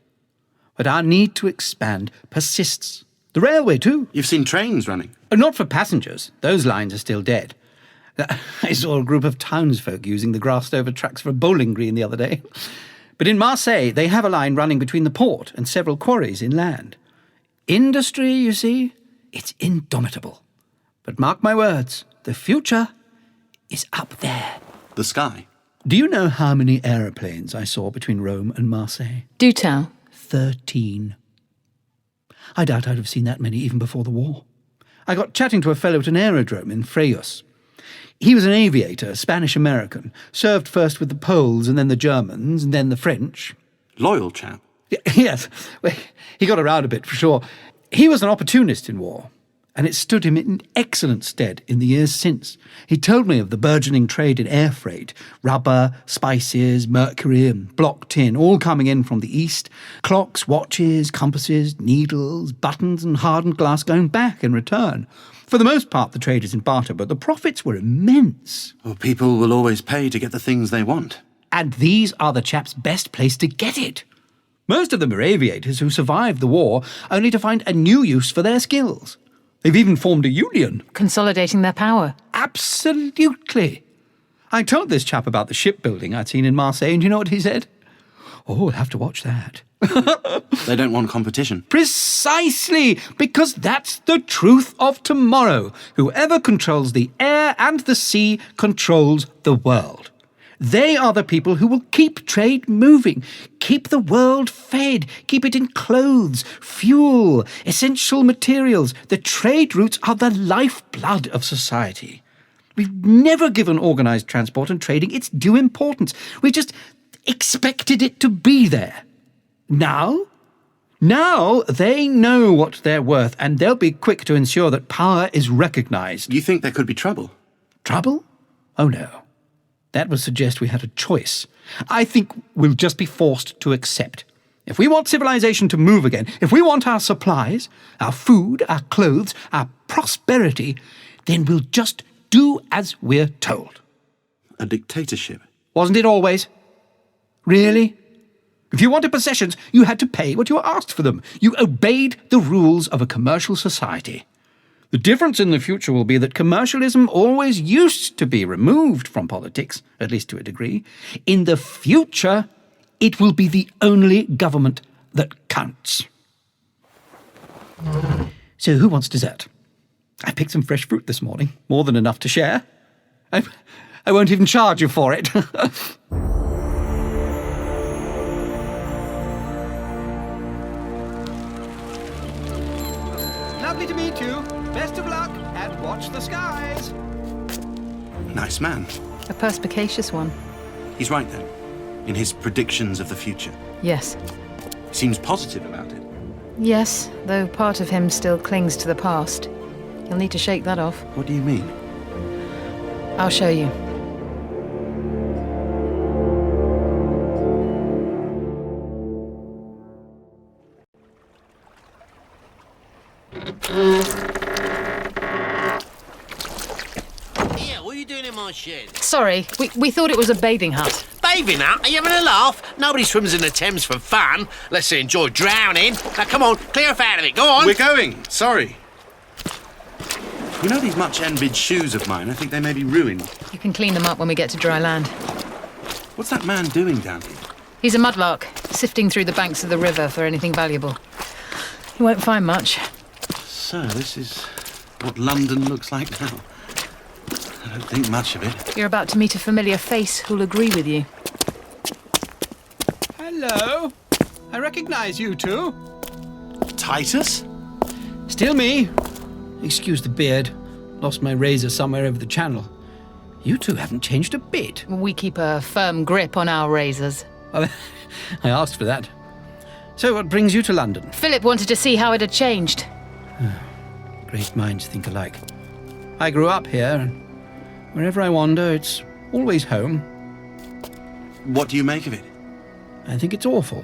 E: But our need to expand persists. The railway, too.
A: You've seen trains running.
E: Not for passengers. Those lines are still dead. I saw a group of townsfolk using the grassed-over tracks for a bowling green the other day. But in Marseille, they have a line running between the port and several quarries inland. Industry, you see, it's indomitable. But mark my words, the future is up there.
A: The sky.
E: Do you know how many aeroplanes I saw between Rome and Marseille?
D: Do tell.
E: 13. I doubt I'd have seen that many even before the war. I got chatting to a fellow at an aerodrome in Frejus. He was an aviator, Spanish-American, served first with the Poles and then the Germans and then the French.
A: Loyal chap.
E: Yes, well, he got around a bit for sure. He was an opportunist in war, and it stood him in excellent stead in the years since. He told me of the burgeoning trade in air freight, rubber, spices, mercury and block tin, all coming in from the east, clocks, watches, compasses, needles, buttons and hardened glass going back in return. For the most part, the trade is in barter, but the profits were immense.
A: Well, people will always pay to get the things they want.
E: And these are the chaps best placed to get it. Most of them are aviators who survived the war only to find a new use for their skills. They've even formed a union.
D: Consolidating their power.
E: Absolutely. I told this chap about the shipbuilding I'd seen in Marseille, and you know what he said? Oh, we'll have to watch that.
A: They don't want competition.
E: Precisely, because that's the truth of tomorrow. Whoever controls the air and the sea controls the world. They are the people who will keep trade moving, keep the world fed, keep it in clothes, fuel, essential materials. The trade routes are the lifeblood of society. We've never given organised transport and trading its due importance. We've just expected it to be there. Now they know what they're worth, and they'll be quick to ensure that power is recognised.
A: You think there could be trouble?
E: Trouble? Oh, no. That would suggest we had a choice. I think we'll just be forced to accept. If we want civilization to move again, if we want our supplies, our food, our clothes, our prosperity, then we'll just do as we're told.
A: A dictatorship?
E: Wasn't it always? Really? If you wanted possessions, you had to pay what you were asked for them. You obeyed the rules of a commercial society. The difference in the future will be that commercialism always used to be removed from politics, at least to a degree. In the future, it will be the only government that counts. So who wants dessert? I picked some fresh fruit this morning, more than enough to share. I won't even charge you for it. Lovely to meet you. Best of luck, and watch the skies.
A: Nice man.
D: A perspicacious one.
A: He's right then, in his predictions of the future.
D: Yes.
A: Seems positive about it.
D: Yes, though part of him still clings to the past. He'll need to shake that off.
A: What do you mean?
D: I'll show you.
J: Yeah, what are you doing in my shed?
D: Sorry, we thought it was a bathing hut.
J: Bathing hut? Are you having a laugh? Nobody swims in the Thames for fun, unless they enjoy drowning. Now, come on, clear off out of it. Go on.
A: We're going. Sorry. You know these much envied shoes of mine? I think they may be ruined.
D: You can clean them up when we get to dry land.
A: What's that man doing down here?
D: He's a mudlark, sifting through the banks of the river for anything valuable. He won't find much.
A: So, this is what London looks like now. I don't think much of it.
D: You're about to meet a familiar face who'll agree with you.
E: Hello. I recognise you two.
A: Titus?
E: Still me. Excuse the beard. Lost my razor somewhere over the channel. You two haven't changed a bit.
D: We keep a firm grip on our razors.
E: I asked for that. So what brings you to London?
D: Philip wanted to see how it had changed.
E: Great minds think alike. I grew up here, and wherever I wander, it's always home.
A: What do you make of it?
E: I think it's awful.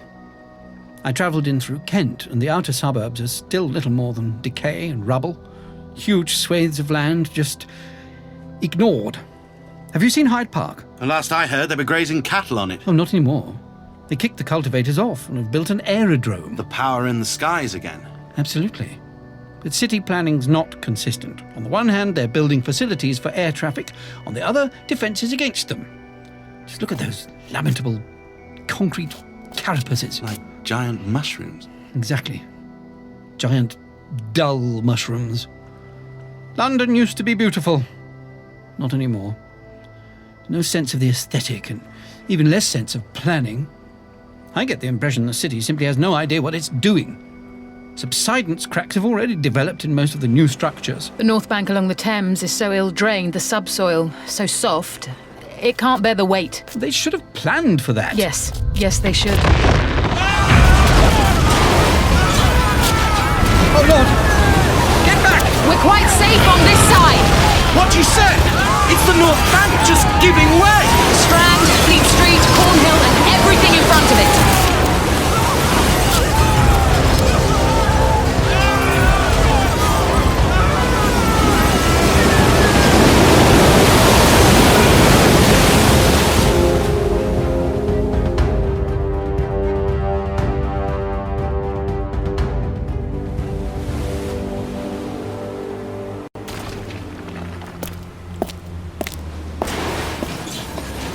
E: I travelled in through Kent, and the outer suburbs are still little more than decay and rubble. Huge swathes of land just ignored. Have you seen Hyde Park?
A: The last I heard, they were grazing cattle on it.
E: Oh, not anymore. They kicked the cultivators off and have built an aerodrome.
A: The power in the skies again.
E: Absolutely. But city planning's not consistent. On the one hand, they're building facilities for air traffic. On the other, defences against them. Just look at those lamentable concrete carapaces.
A: Like giant mushrooms.
E: Exactly. Giant, dull mushrooms. London used to be beautiful. Not anymore. No sense of the aesthetic, and even less sense of planning. I get the impression the city simply has no idea what it's doing. Subsidence cracks have already developed in most of the new structures.
D: The North Bank along the Thames is so ill-drained, the subsoil so soft, it can't bear the weight.
E: They should have planned for that.
D: Yes, they should.
E: Oh, Lord! Get back!
D: We're quite safe on this side!
A: What you said? It's the North Bank just giving way!
D: Strand, Fleet Street, Cornhill, and everything in front of it.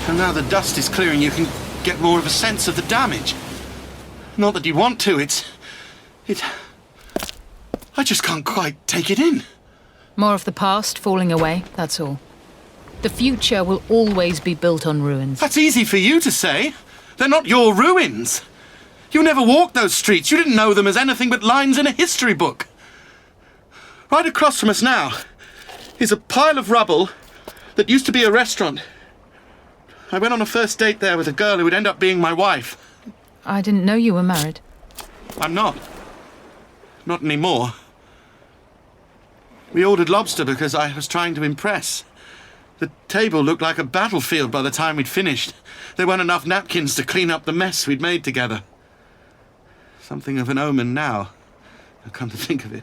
A: And now the dust is clearing, you can get more of a sense of the damage. Not that you want to, I just can't quite take it in.
D: More of the past falling away, that's all. The future will always be built on ruins.
A: That's easy for you to say. They're not your ruins. You never walked those streets. You didn't know them as anything but lines in a history book. Right across from us now is a pile of rubble that used to be a restaurant. I went on a first date there with a girl who would end up being my wife.
D: I didn't know you were married.
A: I'm not. Not anymore. We ordered lobster because I was trying to impress. The table looked like a battlefield by the time we'd finished. There weren't enough napkins to clean up the mess we'd made together. Something of an omen now, I've come to think of it.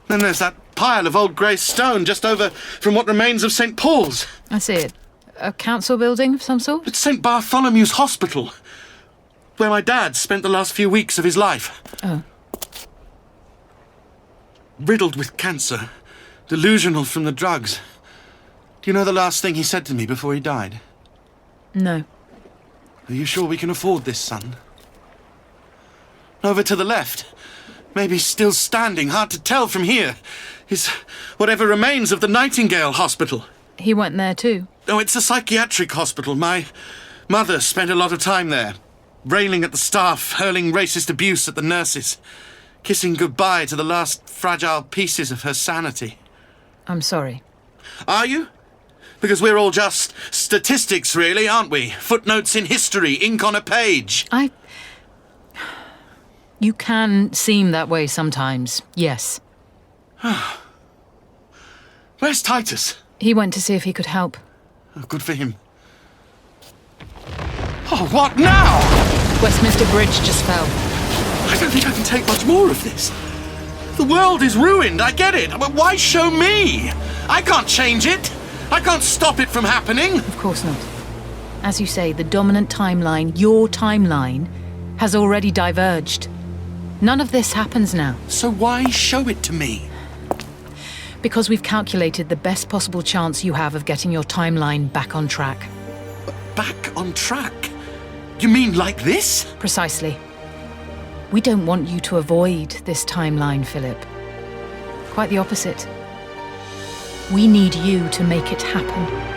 A: Then there's that pile of old grey stone just over from what remains of St. Paul's.
D: I see it. A council building of some sort?
A: It's St. Bartholomew's Hospital, where my dad spent the last few weeks of his life.
D: Oh.
A: Riddled with cancer, delusional from the drugs. Do you know the last thing he said to me before he died?
D: No.
A: Are you sure we can afford this, son? Over to the left, maybe still standing, hard to tell from here, is whatever remains of the Nightingale Hospital.
D: He went there too?
A: Oh, it's a psychiatric hospital. My mother spent a lot of time there, railing at the staff, hurling racist abuse at the nurses, kissing goodbye to the last fragile pieces of her sanity.
D: I'm sorry.
A: Are you? Because we're all just statistics, really, aren't we? Footnotes in history, ink on a page.
D: You can seem that way sometimes, yes.
A: Where's Titus?
D: He went to see if he could help.
A: Oh, good for him. Oh, what now?
D: Westminster Bridge just fell.
A: I don't think I can take much more of this. The world is ruined, I get it. But why show me? I can't change it. I can't stop it from happening.
D: Of course not. As you say, the dominant timeline, your timeline, has already diverged. None of this happens now.
A: So why show it to me?
D: Because we've calculated the best possible chance you have of getting your timeline back on track.
A: Back on track? You mean like this?
D: Precisely. We don't want you to avoid this timeline, Philip. Quite the opposite. We need you to make it happen.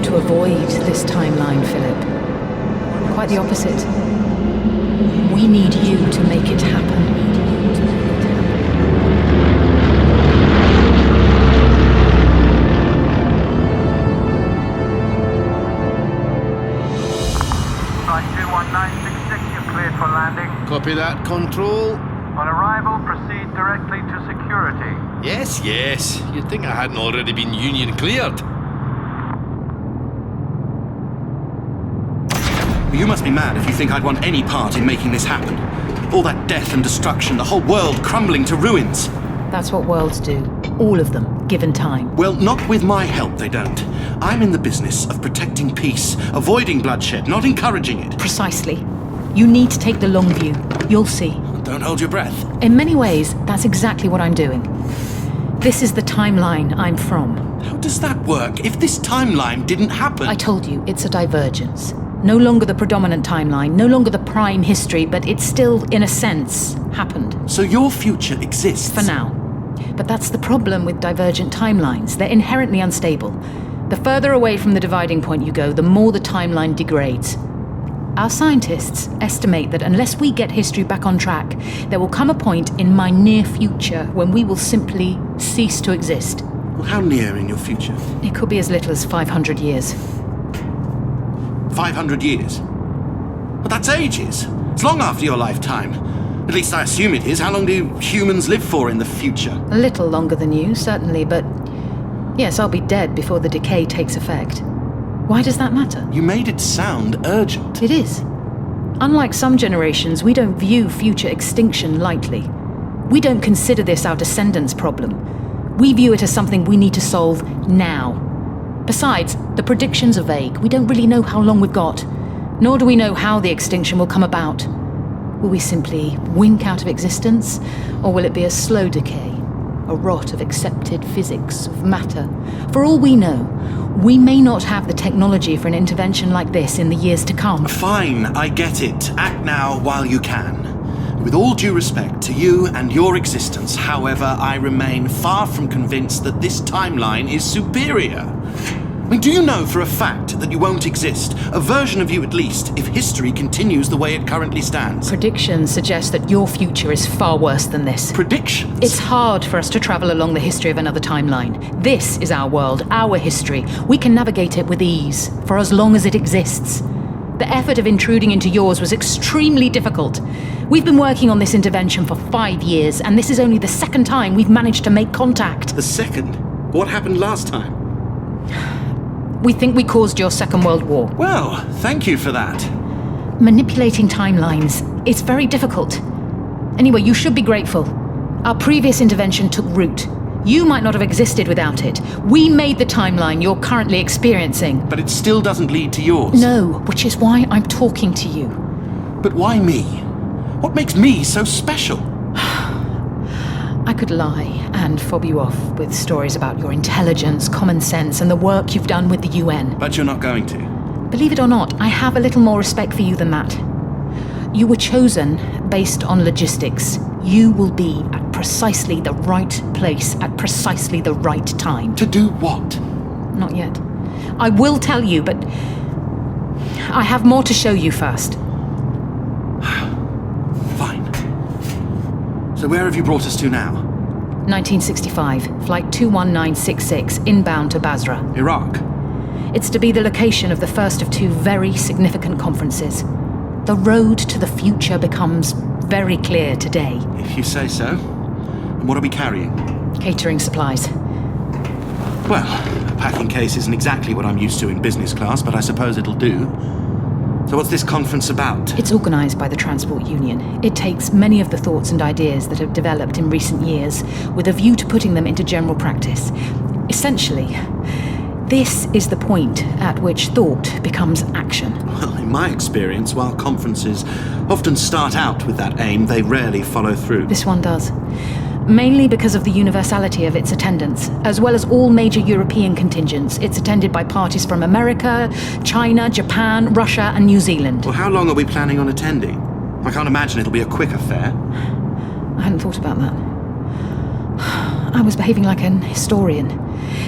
D: to avoid this timeline, Philip. Quite the opposite. We need you to make it happen.
F: Flight 21966, you're cleared for landing.
B: Copy that, Control.
F: On arrival, proceed directly to security.
B: Yes, yes. You'd think I hadn't already been union cleared.
A: You must be mad if you think I'd want any part in making this happen. All that death and destruction, the whole world crumbling to ruins.
D: That's what worlds do. All of them, given time.
A: Well, not with my help, they don't. I'm in the business of protecting peace, avoiding bloodshed, not encouraging it.
D: Precisely. You need to take the long view. You'll see.
A: Don't hold your breath.
D: In many ways, that's exactly what I'm doing. This is the timeline I'm from.
A: How does that work if this timeline didn't happen?
D: I told you, it's a divergence. No longer the predominant timeline, no longer the prime history, but it still, in a sense, happened.
A: So your future exists?
D: For now. But that's the problem with divergent timelines. They're inherently unstable. The further away from the dividing point you go, the more the timeline degrades. Our scientists estimate that unless we get history back on track, there will come a point in my near future when we will simply cease to exist.
A: Well, how near in your future?
D: It could be as little as 500 years.
A: 500 years? But that's ages. It's long after your lifetime. At least I assume it is. How long do humans live for in the future?
D: A little longer than you, certainly, but yes, I'll be dead before the decay takes effect. Why does that matter?
A: You made it sound urgent.
D: It is. Unlike some generations, we don't view future extinction lightly. We don't consider this our descendants' problem. We view it as something we need to solve now. Besides, the predictions are vague. We don't really know how long we've got, nor do we know how the extinction will come about. Will we simply wink out of existence, or will it be a slow decay, a rot of accepted physics, of matter? For all we know, we may not have the technology for an intervention like this in the years to come.
A: Fine, I get it. Act now while you can. With all due respect to you and your existence, however, I remain far from convinced that this timeline is superior. I mean, do you know for a fact that you won't exist? A version of you at least, if history continues the way it currently stands.
D: Predictions suggest that your future is far worse than this.
A: Predictions?
D: It's hard for us to travel along the history of another timeline. This is our world, our history. We can navigate it with ease, for as long as it exists. The effort of intruding into yours was extremely difficult. We've been working on this intervention for 5 years, and this is only the second time we've managed to make contact.
A: The second? What happened last time?
D: We think we caused your Second World War.
A: Well, thank you for that.
D: Manipulating timelines, it's very difficult. Anyway, you should be grateful. Our previous intervention took root. You might not have existed without it. We made the timeline you're currently experiencing.
A: But it still doesn't lead to yours.
D: No, which is why I'm talking to you.
A: But why me? What makes me so special?
D: I could lie and fob you off with stories about your intelligence, common sense, and the work you've done with the UN.
A: But you're not going to.
D: Believe it or not, I have a little more respect for you than that. You were chosen based on logistics. You will be at precisely the right place at precisely the right time.
A: To do what?
D: Not yet. I will tell you, but I have more to show you first.
A: Fine. So where have you brought us to now?
D: 1965, flight 21966, inbound to Basra.
A: Iraq.
D: It's to be the location of the first of 2 very significant conferences. The road to the future becomes very clear today.
A: If you say so. And what are we carrying?
D: Catering supplies.
A: Well, a packing case isn't exactly what I'm used to in business class, but I suppose it'll do. So what's this conference about?
D: It's organised by the Transport Union. It takes many of the thoughts and ideas that have developed in recent years with a view to putting them into general practice. Essentially, this is the point at which thought becomes action.
A: Well, in my experience, while conferences often start out with that aim, they rarely follow through.
D: This one does. Mainly because of the universality of its attendance. As well as all major European contingents, it's attended by parties from America, China, Japan, Russia, and New Zealand.
A: Well, how long are we planning on attending? I can't imagine it'll be a quick affair.
D: I hadn't thought about that. I was behaving like an historian.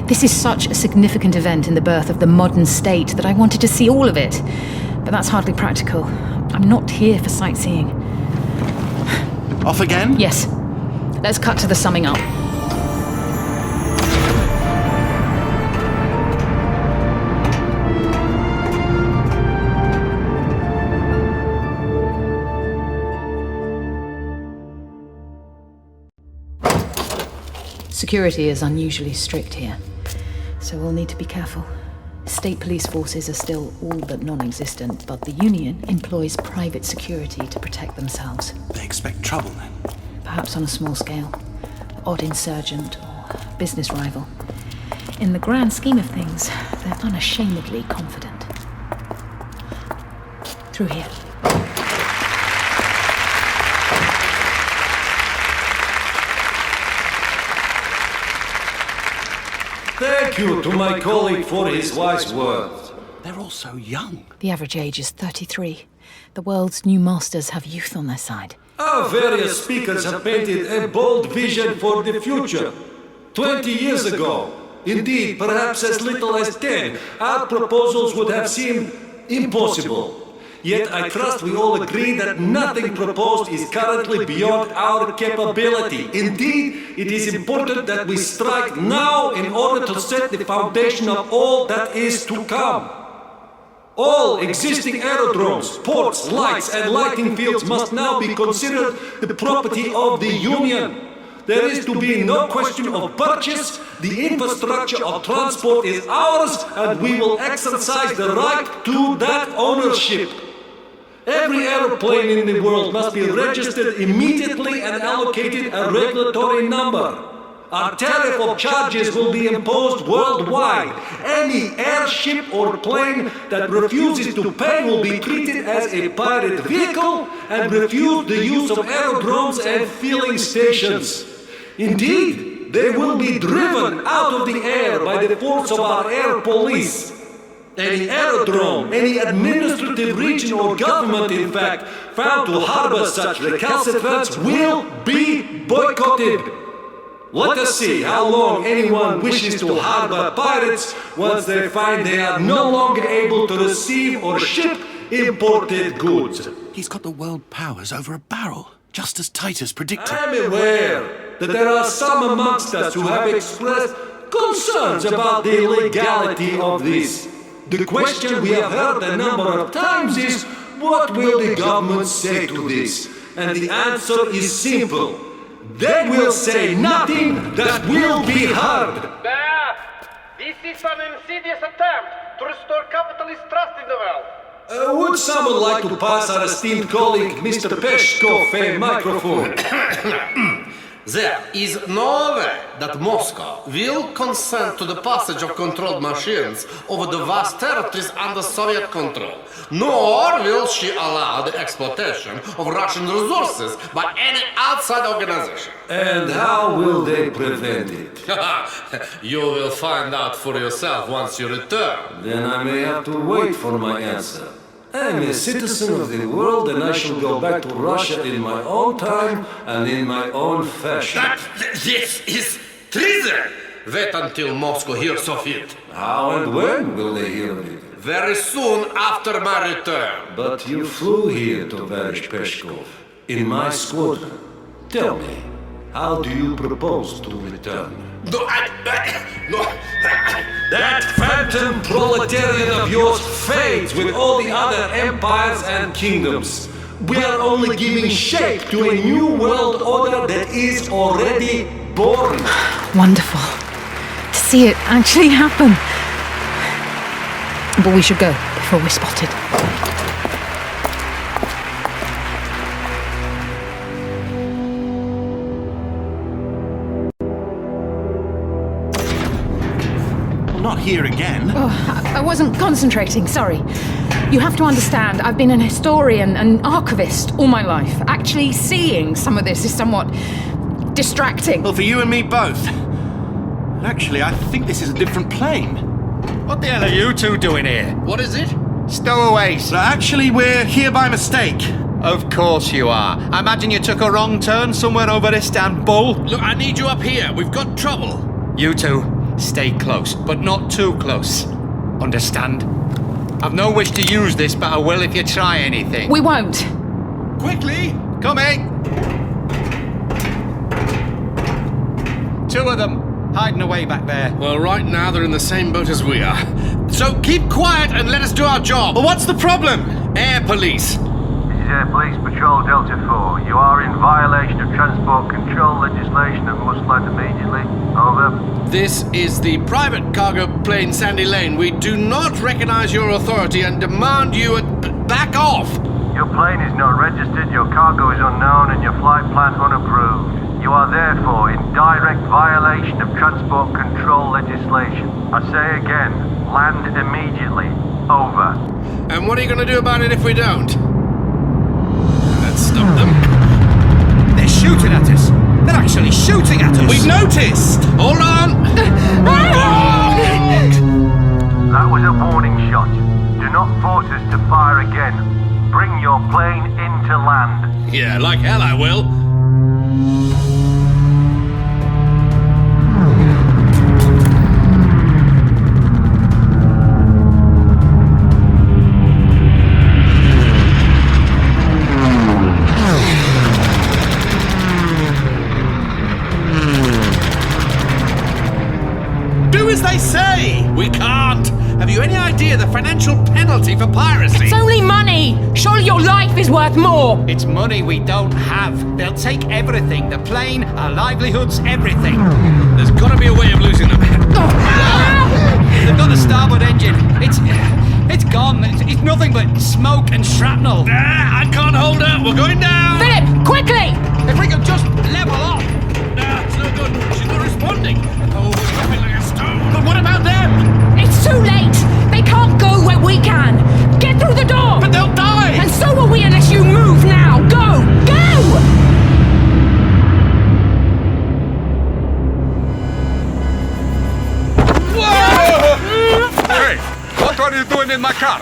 D: This is such a significant event in the birth of the modern state that I wanted to see all of it. But that's hardly practical. I'm not here for sightseeing.
A: Off again?
D: Yes. Let's cut to the summing up. Security is unusually strict here, so we'll need to be careful. State police forces are still all but non-existent, but the Union employs private security to protect themselves.
A: They expect trouble then?
D: Perhaps on a small scale. Odd insurgent or business rival. In the grand scheme of things, they're unashamedly confident. Through here.
K: Thank you to my colleague for his wise words.
A: They're all so young.
D: The average age is 33. The world's new masters have youth on their side.
K: Our various speakers have painted a bold vision for the future. 20 years ago, indeed, perhaps as little as 10, our proposals would have seemed impossible. Yet I trust we all agree that nothing proposed is currently beyond our capability. Indeed, it is important that we strike now in order to set the foundation of all that is to come. All existing aerodromes, ports, lights, and lighting fields must now be considered the property of the Union. There is to be no question of purchase. The infrastructure of transport is ours, and we will exercise the right to that ownership. Every aeroplane in the world must be registered immediately and allocated a regulatory number. Our tariff of charges will be imposed worldwide. Any airship or plane that refuses to pay will be treated as a pirate vehicle and refuse the use of aerodromes and filling stations. Indeed, they will be driven out of the air by the force of our air police. Any aerodrome, any administrative region or government, in fact, found to harbor such recalcitrants will be boycotted. Let us see how long anyone wishes to harbor pirates once they find they are no longer able to receive or ship imported goods.
A: He's got the world powers over a barrel, just as Titus predicted.
K: I'm aware that there are some amongst us who have expressed concerns about the legality of this. The question we have heard a number of times is, what will the government say to this? And the answer is simple. They will say nothing that will be heard.
F: This is an insidious attempt to restore capitalist trust in the world.
K: Would someone like to pass our esteemed colleague, Mr. Peshkov, a microphone?
B: There is no way that Moscow will consent to the passage of controlled machines over the vast territories under Soviet control, nor will she allow the exploitation of Russian resources by any outside organization.
K: And how will they prevent it?
B: You will find out for yourself once you return.
K: Then I may have to wait for my answer. I am a citizen of the world, and I shall go back to Russia in my own time and in my own fashion.
B: This is treason! Wait until Moscow hears of it.
K: How and when will they hear of it?
B: Very soon after my return.
K: But you flew here to vanish Peshkov, in my squadron. Tell me, how do you propose to return?
B: No.
K: That phantom proletariat of yours fades with all the other empires and kingdoms. We are only giving shape to a new world order that is already born.
D: Wonderful. To see it actually happen. But we should go before we're spotted.
A: Not here again.
D: Oh, I wasn't concentrating, sorry. You have to understand, I've been an historian, an archivist all my life. Actually seeing some of this is somewhat distracting.
A: Well, for you and me both. Actually, I think this is a different plane.
L: What the hell are you two doing here?
B: What is it?
L: Stowaways.
A: Actually, we're here by mistake.
L: Of course you are. I imagine you took a wrong turn somewhere over Istanbul.
B: Look, I need you up here. We've got trouble.
L: You two, stay close, but not too close. Understand? I've no wish to use this, but I will if you try anything.
D: We won't.
L: Quickly! Coming! 2 of them, hiding away back there.
B: Well, right now they're in the same boat as we are. So keep quiet and let us do our job.
A: But what's the problem?
B: Air police.
M: This is Air Police Patrol Delta 4. You are in violation of transport control legislation and must land immediately. Over.
B: This is the private cargo plane Sandy Lane. We do not recognize your authority and demand you back off.
M: Your plane is not registered, your cargo is unknown, and your flight plan unapproved. You are therefore in direct violation of transport control legislation. I say again, land immediately. Over.
B: And what are you going to do about it if we don't? Let's stop them.
L: They're shooting at us. They're actually shooting at us.
B: We've noticed. Hold on.
M: That was a warning shot. Do not force us to fire again. Bring your plane into land.
B: Yeah, like hell I will. Do as they say. We can't. Have you any idea the financial penalty for piracy?
D: It's only money! Surely your life is worth more!
L: It's money we don't have. They'll take everything. The plane, our livelihoods, everything.
B: There's got to be a way of losing them.
L: They've got the starboard engine. It's gone. It's nothing but smoke and shrapnel.
B: I can't hold her. We're going down.
D: Philip, quickly!
L: If we could just level off.
B: It's no good. She's not responding. Oh, we're dropping like a stone. But what about them?
D: It's too late! They can't go where we can! Get through the door!
B: But they'll die!
D: And so will we unless you move now! Go! Go!
L: Whoa! Hey, what are you doing in my car?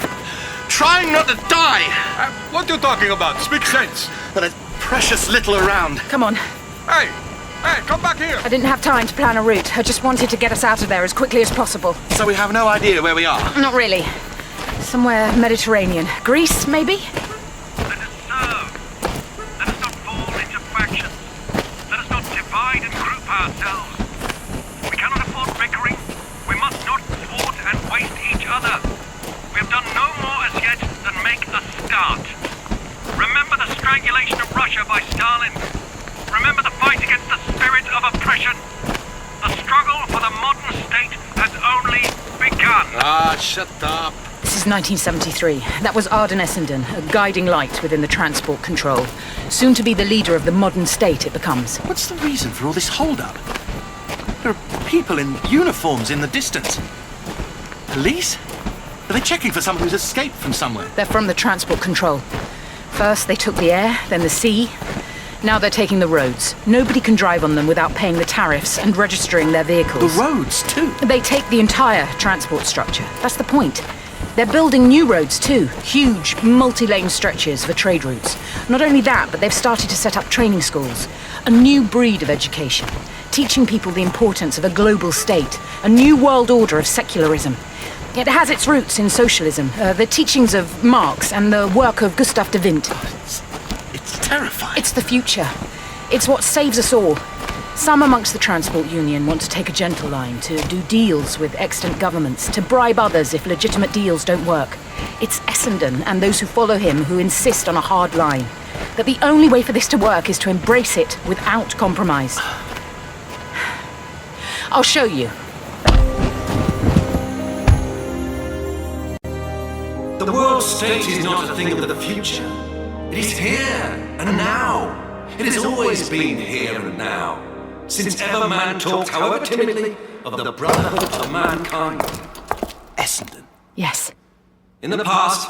A: Trying not to die!
L: What are you talking about? Speak sense.
A: But there's precious little around.
D: Come on.
L: Hey, come back here.
D: I didn't have time to plan a route. I just wanted to get us out of there as quickly as possible.
A: So we have no idea where we are?
D: Not really. Somewhere Mediterranean. Greece, maybe?
M: Let us serve. Let us not fall into factions. Let us not divide and group ourselves. We cannot afford bickering. We must not thwart and waste each other. We have done no more as yet than make a start. Remember the strangulation of Russia by Stalin. Remember the fight against the spirit of oppression. The struggle for the modern state has only begun.
B: Shut up.
D: This is 1973. That was Arden Essendon, a guiding light within the transport control. Soon to be the leader of the modern state it becomes.
A: What's the reason for all this hold-up? There are people in uniforms in the distance. Police? Are they checking for someone who's escaped from somewhere?
D: They're from the transport control. First they took the air, then the sea. Now they're taking the roads. Nobody can drive on them without paying the tariffs and registering their vehicles.
A: The roads, too?
D: They take the entire transport structure. That's the point. They're building new roads, too. Huge, multi-lane stretches for trade routes. Not only that, but they've started to set up training schools. A new breed of education. Teaching people the importance of a global state. A new world order of secularism. It has its roots in socialism. The teachings of Marx and the work of Gustav de Vindt.
A: It's terrifying.
D: It's the future. It's what saves us all. Some amongst the Transport Union want to take a gentle line, to do deals with extant governments, to bribe others if legitimate deals don't work. It's Essendon and those who follow him who insist on a hard line. That the only way for this to work is to embrace it without compromise. I'll show you.
K: The world state is not a thing of the future. It is here and now. It has always been here and now. Since ever man talked, however timidly, of the brotherhood of mankind.
A: Essendon.
D: Yes.
K: In the past,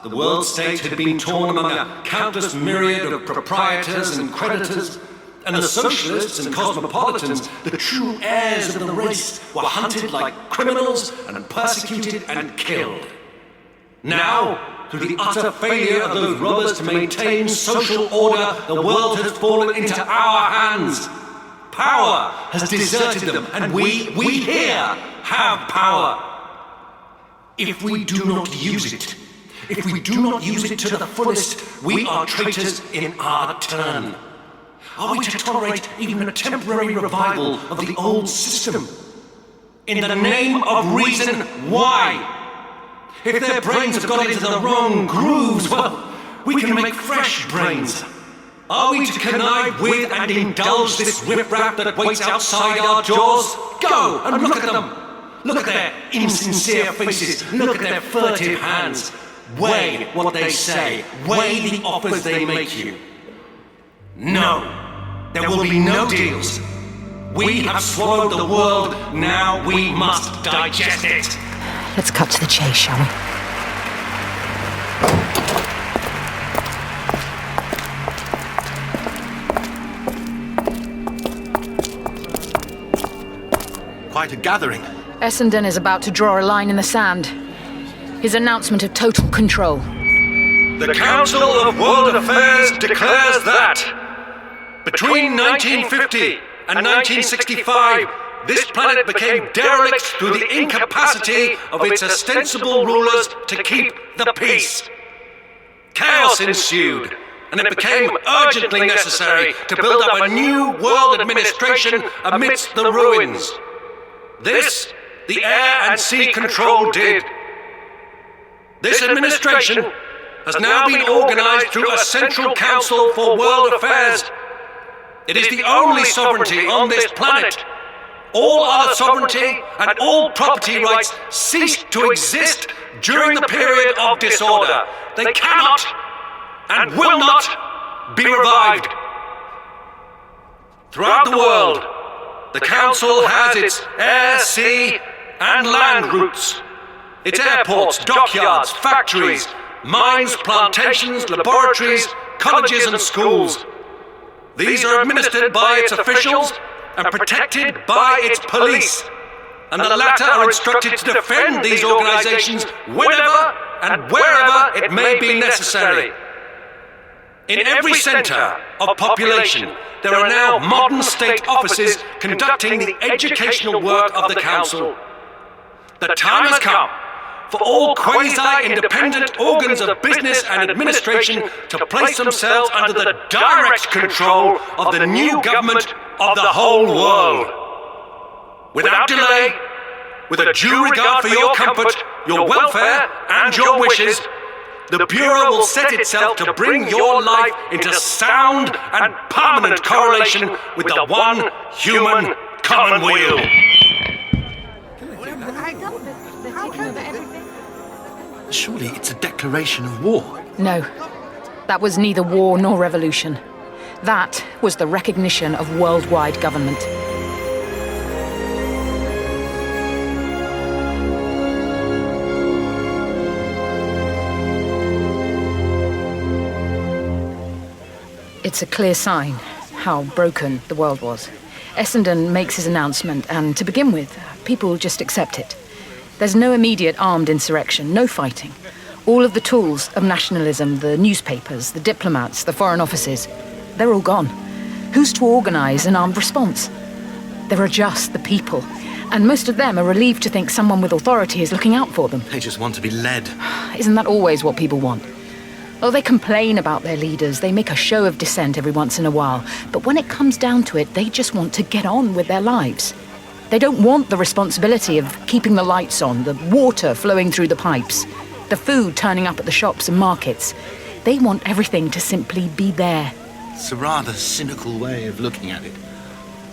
K: the world state had been torn among a countless myriad of proprietors and creditors, and the socialists and cosmopolitans, the true heirs of the race, were hunted like criminals and persecuted and killed. Now, through the utter failure of those robbers to maintain social order, the world has fallen into our hands. Power has deserted them, and we here have power. If we do not use it, if we do not use it to the fullest, we are traitors in our turn. Are we to tolerate even a temporary revival of the old system? In the name of reason, why? If their brains have got into the wrong grooves, well, we can make fresh brains. Are we to connive with and indulge this riffraff that waits outside our doors? Go and look at them! Look at their insincere faces, look at their furtive hands. Weigh what they say, weigh the offers they make you. No, there will be no deals. We have swallowed the world, now we must digest it.
D: Let's cut to the chase, shall we?
A: Quite a gathering.
D: Essendon is about to draw a line in the sand. His announcement of total control.
K: The Council of World Affairs declares that between 1950 and 1965, this planet became derelict through the incapacity of its ostensible rulers to keep the peace. Chaos ensued, and it became urgently necessary to build up a new world administration amidst the ruins. This, the Air and Sea Control did. This administration has now been organized through a Central Council for World Affairs. It is the only sovereignty on this planet. All other sovereignty and all property rights ceased to exist during the period of disorder. They cannot and will not be revived. Throughout the world, the Council has its air, sea, and land routes. Its airports, dockyards, factories, mines, plantations, laboratories, colleges, and schools. These are administered by its officials and protected by its police, and the latter are instructed to defend these organizations whenever and wherever it may be necessary. In every center of population, there are now modern state offices conducting the educational work of the Council. The time has come for all quasi-independent organs of business and administration to place themselves under the direct control of the new government of the whole world. Without delay, with a due regard for your comfort, your welfare, and your wishes, the Bureau will set itself to bring your life into sound and permanent correlation with the one human common weal.
A: Surely it's a declaration of war.
D: No, that was neither war nor revolution. That was the recognition of worldwide government. It's a clear sign how broken the world was. Essendon makes his announcement, and to begin with, people just accept it. There's no immediate armed insurrection, no fighting. All of the tools of nationalism, the newspapers, the diplomats, the foreign offices, they're all gone. Who's to organise an armed response? There are just the people, and most of them are relieved to think someone with authority is looking out for them.
A: They just want to be led.
D: Isn't that always what people want? Oh, they complain about their leaders, they make a show of dissent every once in a while, but when it comes down to it, they just want to get on with their lives. They don't want the responsibility of keeping the lights on, the water flowing through the pipes, the food turning up at the shops and markets. They want everything to simply be there.
A: It's a rather cynical way of looking at it.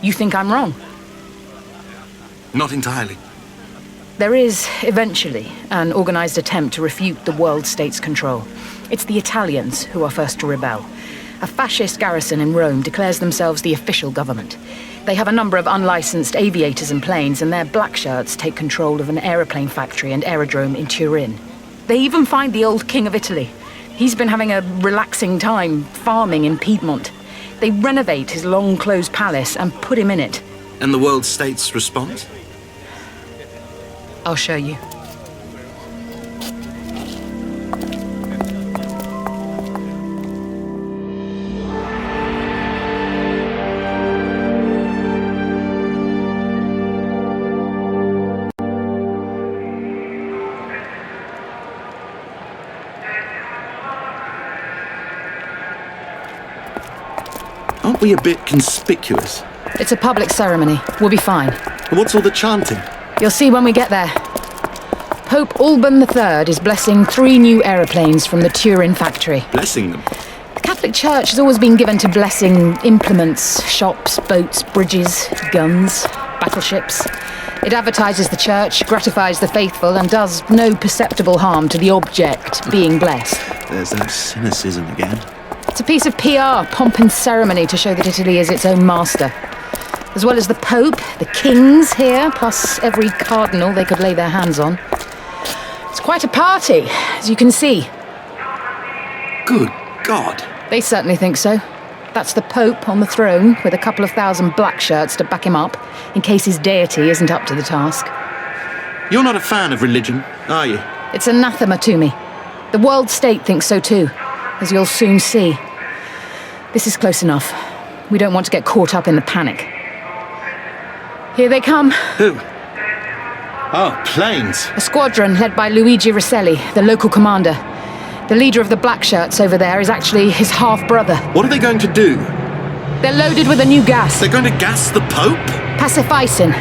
D: You think I'm wrong?
A: Not entirely.
D: There is, eventually, an organised attempt to refute the world state's control. It's the Italians who are first to rebel. A fascist garrison in Rome declares themselves the official government. They have a number of unlicensed aviators and planes, and their black shirts take control of an aeroplane factory and aerodrome in Turin. They even find the old king of Italy. He's been having a relaxing time farming in Piedmont. They renovate his long-closed palace and put him in it.
A: And the world state's response?
D: I'll show you.
A: Aren't we a bit conspicuous?
D: It's a public ceremony. We'll be fine.
A: And what's all the chanting?
D: You'll see when we get there. Pope Alban III is blessing 3 new aeroplanes from the Turin factory.
A: Blessing them?
D: The Catholic Church has always been given to blessing implements, shops, boats, bridges, guns, battleships. It advertises the church, gratifies the faithful, and does no perceptible harm to the object being blessed.
A: There's that cynicism again.
D: It's a piece of PR, pomp and ceremony to show that Italy is its own master. As well as the Pope, the kings here, plus every cardinal they could lay their hands on. It's quite a party, as you can see.
A: Good God.
D: They certainly think so. That's the Pope on the throne, with a couple of thousand black shirts to back him up, in case his deity isn't up to the task.
A: You're not a fan of religion, are you?
D: It's anathema to me. The world state thinks so too, as you'll soon see. This is close enough. We don't want to get caught up in the panic. Here they come.
A: Who? Oh, planes.
D: A squadron led by Luigi Rosselli, the local commander. The leader of the black shirts over there is actually his half-brother.
A: What are they going to do?
D: They're loaded with a new gas.
A: They're going to gas the Pope?
D: Pacifycin.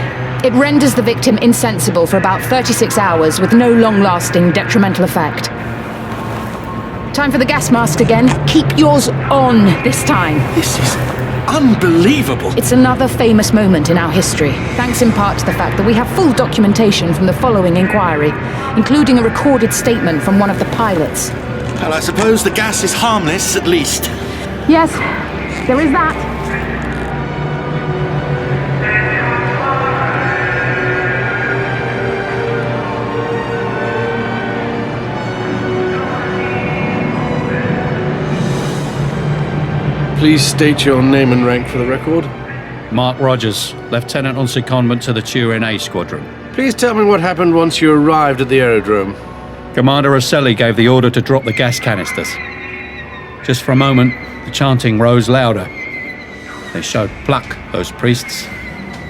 D: It renders the victim insensible for about 36 hours with no long-lasting detrimental effect. Time for the gas mask again. Keep yours on this time.
A: This is unbelievable.
D: It's another famous moment in our history, thanks in part to the fact that we have full documentation from the following inquiry, including a recorded statement from one of the pilots.
A: Well, I suppose the gas is harmless, at least.
D: Yes, there is that.
B: Please state your name and rank for the record.
E: Mark Rogers, Lieutenant on secondment to the Turin A Squadron.
B: Please tell me what happened once you arrived at the aerodrome.
E: Commander Rosselli gave the order to drop the gas canisters. Just for a moment, the chanting rose louder. They showed pluck, those priests.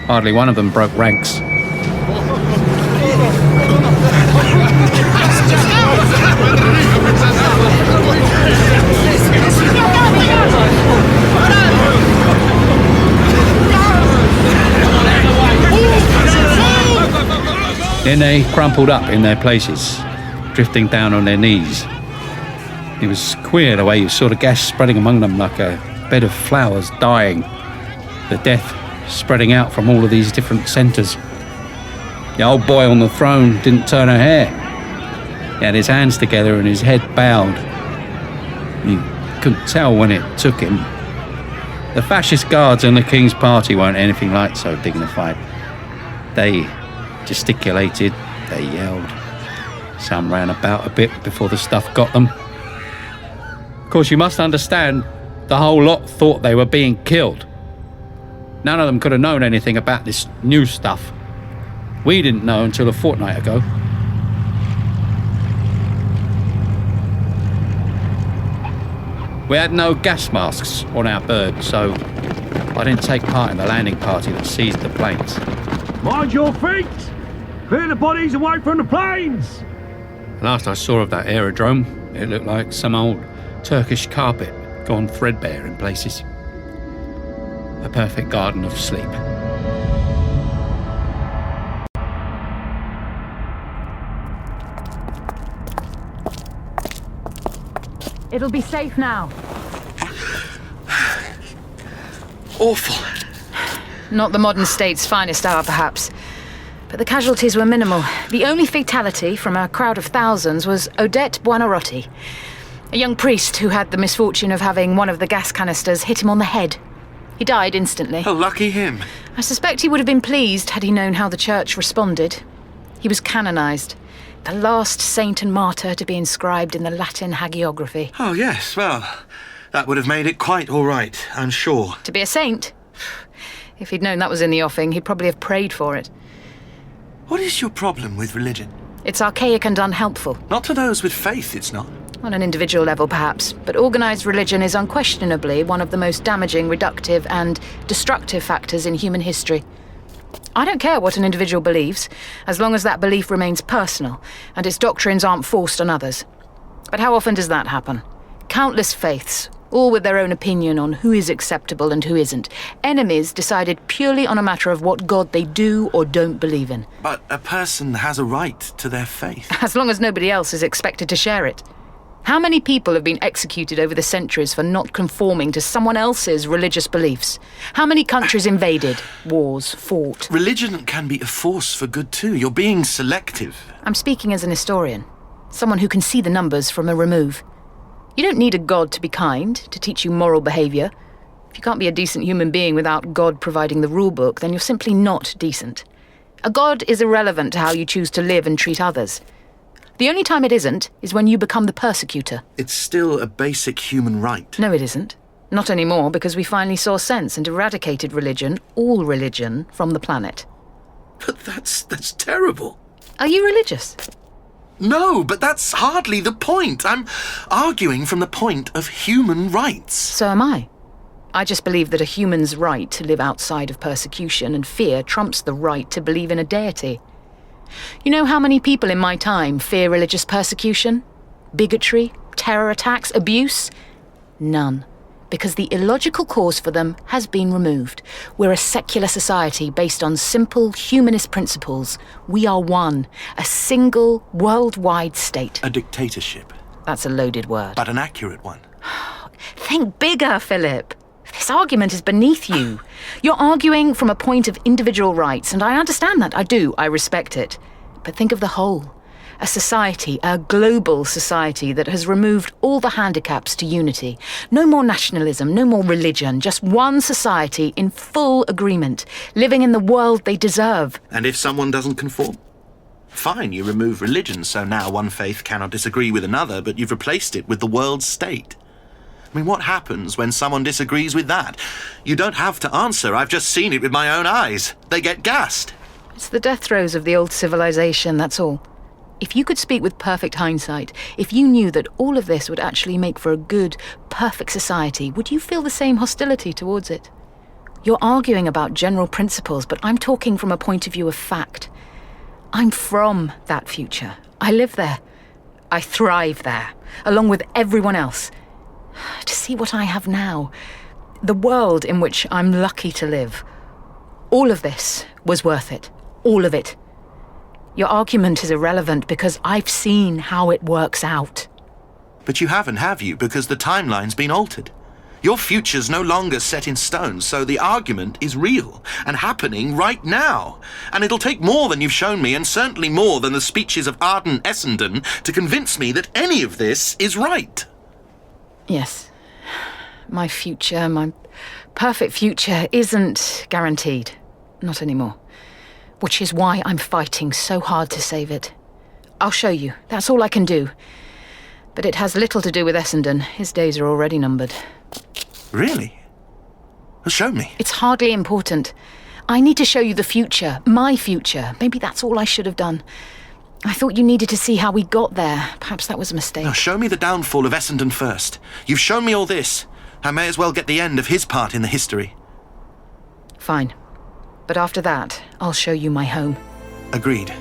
E: Hardly one of them broke ranks. Then they crumpled up in their places, drifting down on their knees. It was queer the way you saw the gas spreading among them like a bed of flowers dying, the death spreading out from all of these different centres. The old boy on the throne didn't turn a hair. He had his hands together and his head bowed. You couldn't tell when it took him. The fascist guards and the King's party weren't anything like so dignified. They gesticulated, they yelled. Some ran about a bit before the stuff got them. Of course, you must understand, the whole lot thought they were being killed. None of them could have known anything about this new stuff. We didn't know until a fortnight ago. We had no gas masks on our bird, so I didn't take part in the landing party that seized the planes.
F: Mind your feet! Clear the bodies away from the planes!
E: Last I saw of that aerodrome, it looked like some old Turkish carpet gone threadbare in places. A perfect garden of sleep.
D: It'll be safe now.
A: Awful.
D: Not the modern state's finest hour, perhaps. But the casualties were minimal. The only fatality from a crowd of thousands was Odette Buonarroti, a young priest who had the misfortune of having one of the gas canisters hit him on the head. He died instantly.
A: Oh, lucky him.
D: I suspect he would have been pleased had he known how the church responded. He was canonized, the last saint and martyr to be inscribed in the Latin hagiography.
A: Oh, yes, well, that would have made it quite all right, I'm sure.
D: To be a saint? If he'd known that was in the offing, he'd probably have prayed for it.
A: What is your problem with religion?
D: It's archaic and unhelpful.
A: Not to those with faith, it's not.
D: On an individual level, perhaps, but organised religion is unquestionably one of the most damaging, reductive and destructive factors in human history. I don't care what an individual believes, as long as that belief remains personal and its doctrines aren't forced on others. But how often does that happen? Countless faiths, all with their own opinion on who is acceptable and who isn't. Enemies decided purely on a matter of what God they do or don't believe in.
A: But a person has a right to their faith.
D: As long as nobody else is expected to share it. How many people have been executed over the centuries for not conforming to someone else's religious beliefs? How many countries invaded, wars fought?
A: Religion can be a force for good too. You're being selective.
D: I'm speaking as an historian, someone who can see the numbers from a remove. You don't need a God to be kind, to teach you moral behaviour. If you can't be a decent human being without God providing the rulebook, then you're simply not decent. A God is irrelevant to how you choose to live and treat others. The only time it isn't is when you become the persecutor.
A: It's still a basic human right.
D: No, it isn't. Not anymore, because we finally saw sense and eradicated religion, all religion, from the planet.
A: But that's terrible.
D: Are you religious?
A: No, but that's hardly the point. I'm arguing from the point of human rights.
D: So am I. I just believe that a human's right to live outside of persecution and fear trumps the right to believe in a deity. You know how many people in my time fear religious persecution? Bigotry? Terror attacks? Abuse? None. Because the illogical cause for them has been removed. We're a secular society based on simple humanist principles. We are one, a single worldwide state.
A: A dictatorship.
D: That's a loaded word.
A: But an accurate one.
D: Think bigger, Philip. This argument is beneath you. You're arguing from a point of individual rights, and I understand that. I do. I respect it. But think of the whole. A society, a global society that has removed all the handicaps to unity. No more nationalism, no more religion, just one society in full agreement, living in the world they deserve.
A: And if someone doesn't conform? Fine, you remove religion, so now one faith cannot disagree with another, but you've replaced it with the world state. I mean, what happens when someone disagrees with that? You don't have to answer. I've just seen it with my own eyes. They get gassed.
D: It's the death throes of the old civilization, that's all. If you could speak with perfect hindsight, if you knew that all of this would actually make for a good, perfect society, would you feel the same hostility towards it? You're arguing about general principles, but I'm talking from a point of view of fact. I'm from that future. I live there. I thrive there, along with everyone else. To see what I have now, the world in which I'm lucky to live, all of this was worth it. All of it. Your argument is irrelevant because I've seen how it works out.
A: But you haven't, have you? Because the timeline's been altered. Your future's no longer set in stone, so the argument is real and happening right now. And it'll take more than you've shown me, and certainly more than the speeches of Arden Essendon, to convince me that any of this is right.
D: Yes. My future, my perfect future, isn't guaranteed. Not anymore. Which is why I'm fighting so hard to save it. I'll show you. That's all I can do. But it has little to do with Essendon. His days are already numbered.
A: Really? Well, show me.
D: It's hardly important. I need to show you the future. My future. Maybe that's all I should have done. I thought you needed to see how we got there. Perhaps that was a mistake.
A: Now show me the downfall of Essendon first. You've shown me all this. I may as well get the end of his part in the history.
D: Fine. But after that, I'll show you my home.
A: Agreed.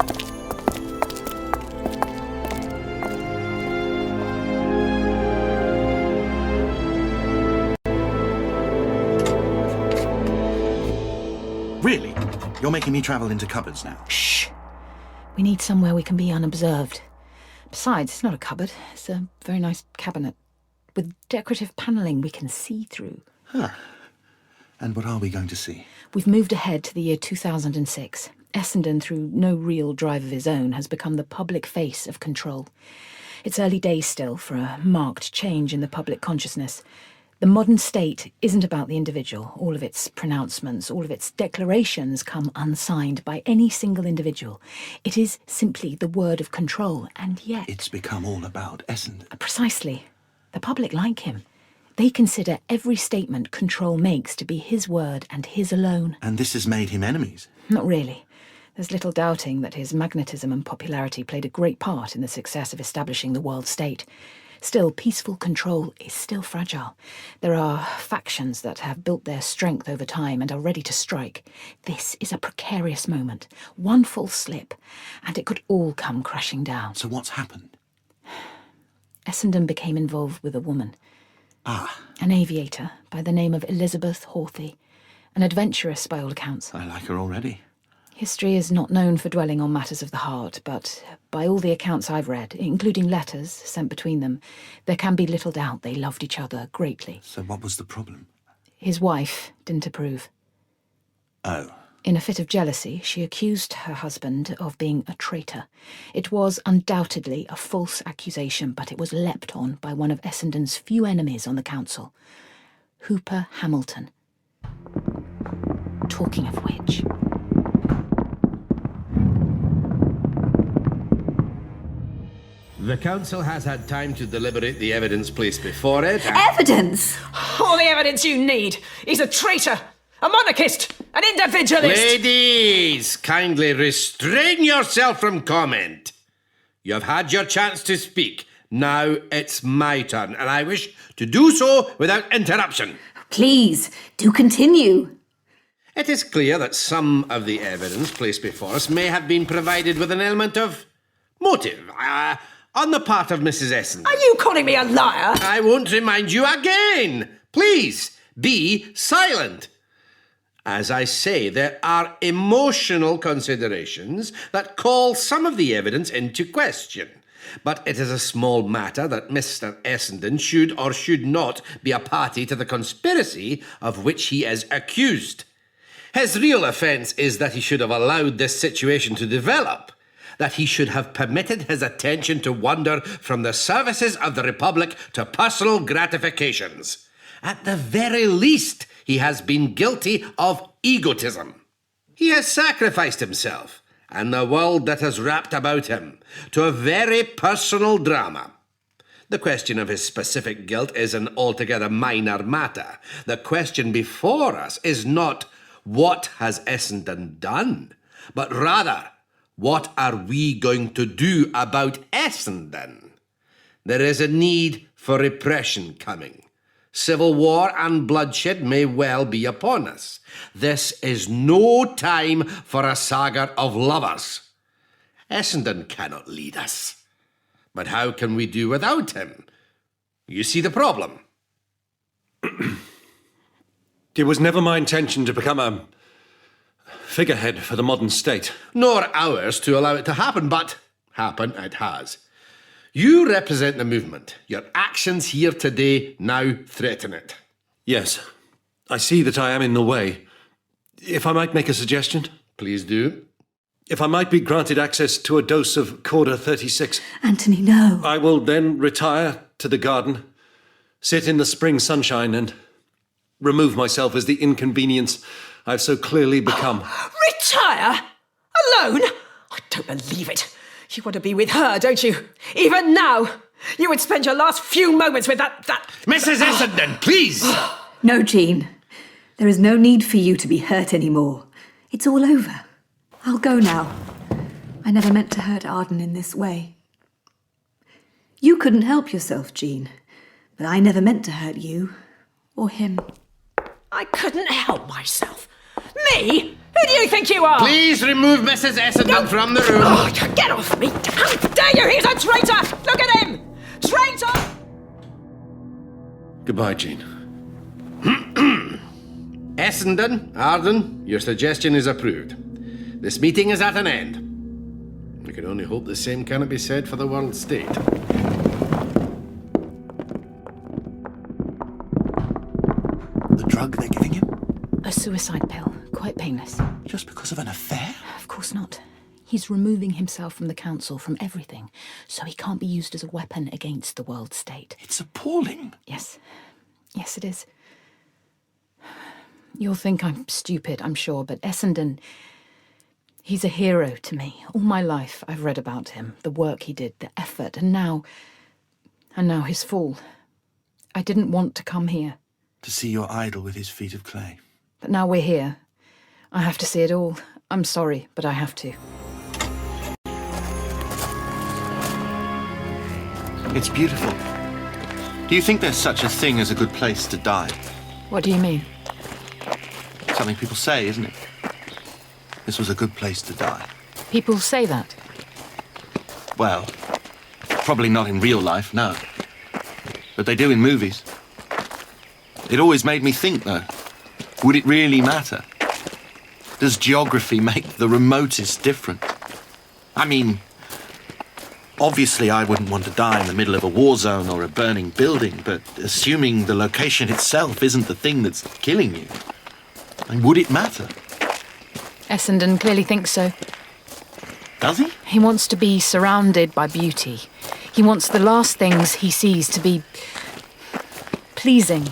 A: Really? You're making me travel into cupboards now?
D: Shh. We need somewhere we can be unobserved. Besides, it's not a cupboard. It's a very nice cabinet with decorative panelling we can see through.
A: Huh. And what are we going to see?
D: We've moved ahead to the year 2006. Essendon, through no real drive of his own, has become the public face of control. It's early days still for a marked change in the public consciousness. The modern state isn't about the individual. All of its pronouncements, all of its declarations come unsigned by any single individual. It is simply the word of control, and yet...
A: It's become all about Essendon.
D: Precisely. The public like him. They consider every statement control makes to be his word and his alone.
A: And this has made him enemies?
D: Not really. There's little doubting that his magnetism and popularity played a great part in the success of establishing the world state. Still, peaceful control is still fragile. There are factions that have built their strength over time and are ready to strike. This is a precarious moment. One false slip, and it could all come crashing down.
A: So what's happened?
D: Essendon became involved with a woman. An aviator by the name of Elizabeth Hawthey. An adventuress by all accounts.
A: I like her already.
D: History is not known for dwelling on matters of the heart, but by all the accounts I've read, including letters sent between them, there can be little doubt they loved each other greatly.
A: So what was the problem?
D: His wife didn't approve.
A: Oh.
D: In a fit of jealousy, she accused her husband of being a traitor. It was undoubtedly a false accusation, but it was leapt on by one of Essendon's few enemies on the council, Hooper Hamilton. Talking of which...
B: The council has had time to deliberate the evidence placed before it.
H: Evidence?
N: All the evidence you need. He's a traitor, a monarchist, an individualist.
B: Ladies, kindly restrain yourself from comment. You have had your chance to speak. Now it's my turn, and I wish to do so without interruption.
H: Please, do continue.
B: It is clear that some of the evidence placed before us may have been provided with an element of motive on the part of Mrs. Essendon.
N: Are you calling me a liar?
B: I won't remind you again. Please, be silent. As I say, there are emotional considerations that call some of the evidence into question. But it is a small matter that Mr. Essendon should or should not be a party to the conspiracy of which he is accused. His real offence is that he should have allowed this situation to develop, that he should have permitted his attention to wander from the services of the Republic to personal gratifications. At the very least, he has been guilty of egotism. He has sacrificed himself and the world that has wrapped about him to a very personal drama. The question of his specific guilt is an altogether minor matter. The question before us is not what has Essendon done, but rather, what are we going to do about Essendon? There is a need for repression coming. Civil war and bloodshed may well be upon us. This is no time for a saga of lovers. Essendon cannot lead us. But how can we do without him? You see the problem.
K: It was never my intention to become a figurehead for the modern state.
B: Nor ours to allow it to happen, but happen it has. You represent the movement. Your actions here today now threaten it.
K: Yes, I see that I am in the way. If I might make a suggestion?
B: Please do.
K: If I might be granted access to a dose of Corda 36.
H: Anthony, no.
K: I will then retire to the garden, sit in the spring sunshine and remove myself as the inconvenience I've so clearly become.
N: Retire? Alone? I don't believe it. You want to be with her, don't you? Even now, you would spend your last few moments with that...
B: Mrs. Essendon, please!
H: No, Jean. There is no need for you to be hurt anymore. It's all over. I'll go now. I never meant to hurt Arden in this way. You couldn't help yourself, Jean. But I never meant to hurt you. Or him.
N: I couldn't help myself. Me? Who do you think you are?
B: Please remove Mrs. Essendon from the room.
N: Oh, get off me! How dare you! He's a traitor! Look at him! Traitor!
K: Goodbye, Jean.
B: Essendon, Arden, your suggestion is approved. This meeting is at an end. We can only hope the same cannot be said for the world state.
A: The drug they're giving him?
D: A suicide pill. Quite painless.
A: Just because of an affair?
D: Of course not. He's removing himself from the council, from everything, so he can't be used as a weapon against the world state.
A: It's appalling.
D: Yes. Yes, it is. You'll think I'm stupid, I'm sure, but Essendon, he's a hero to me. All my life I've read about him, the work he did, the effort, and now his fall. I didn't want to come here.
A: To see your idol with his feet of clay.
D: But now we're here. I have to see it all. I'm sorry, but I have to.
A: It's beautiful. Do you think there's such a thing as a good place to die?
D: What do you mean?
A: Something people say, isn't it? This was a good place to die.
D: People say that?
A: Well, probably not in real life, no. But they do in movies. It always made me think, though. Would it really matter? Does geography make the remotest difference? I mean, obviously I wouldn't want to die in the middle of a war zone or a burning building, but assuming the location itself isn't the thing that's killing you, would it matter?
D: Essendon clearly thinks so.
A: Does he?
D: He wants to be surrounded by beauty. He wants the last things he sees to be pleasing.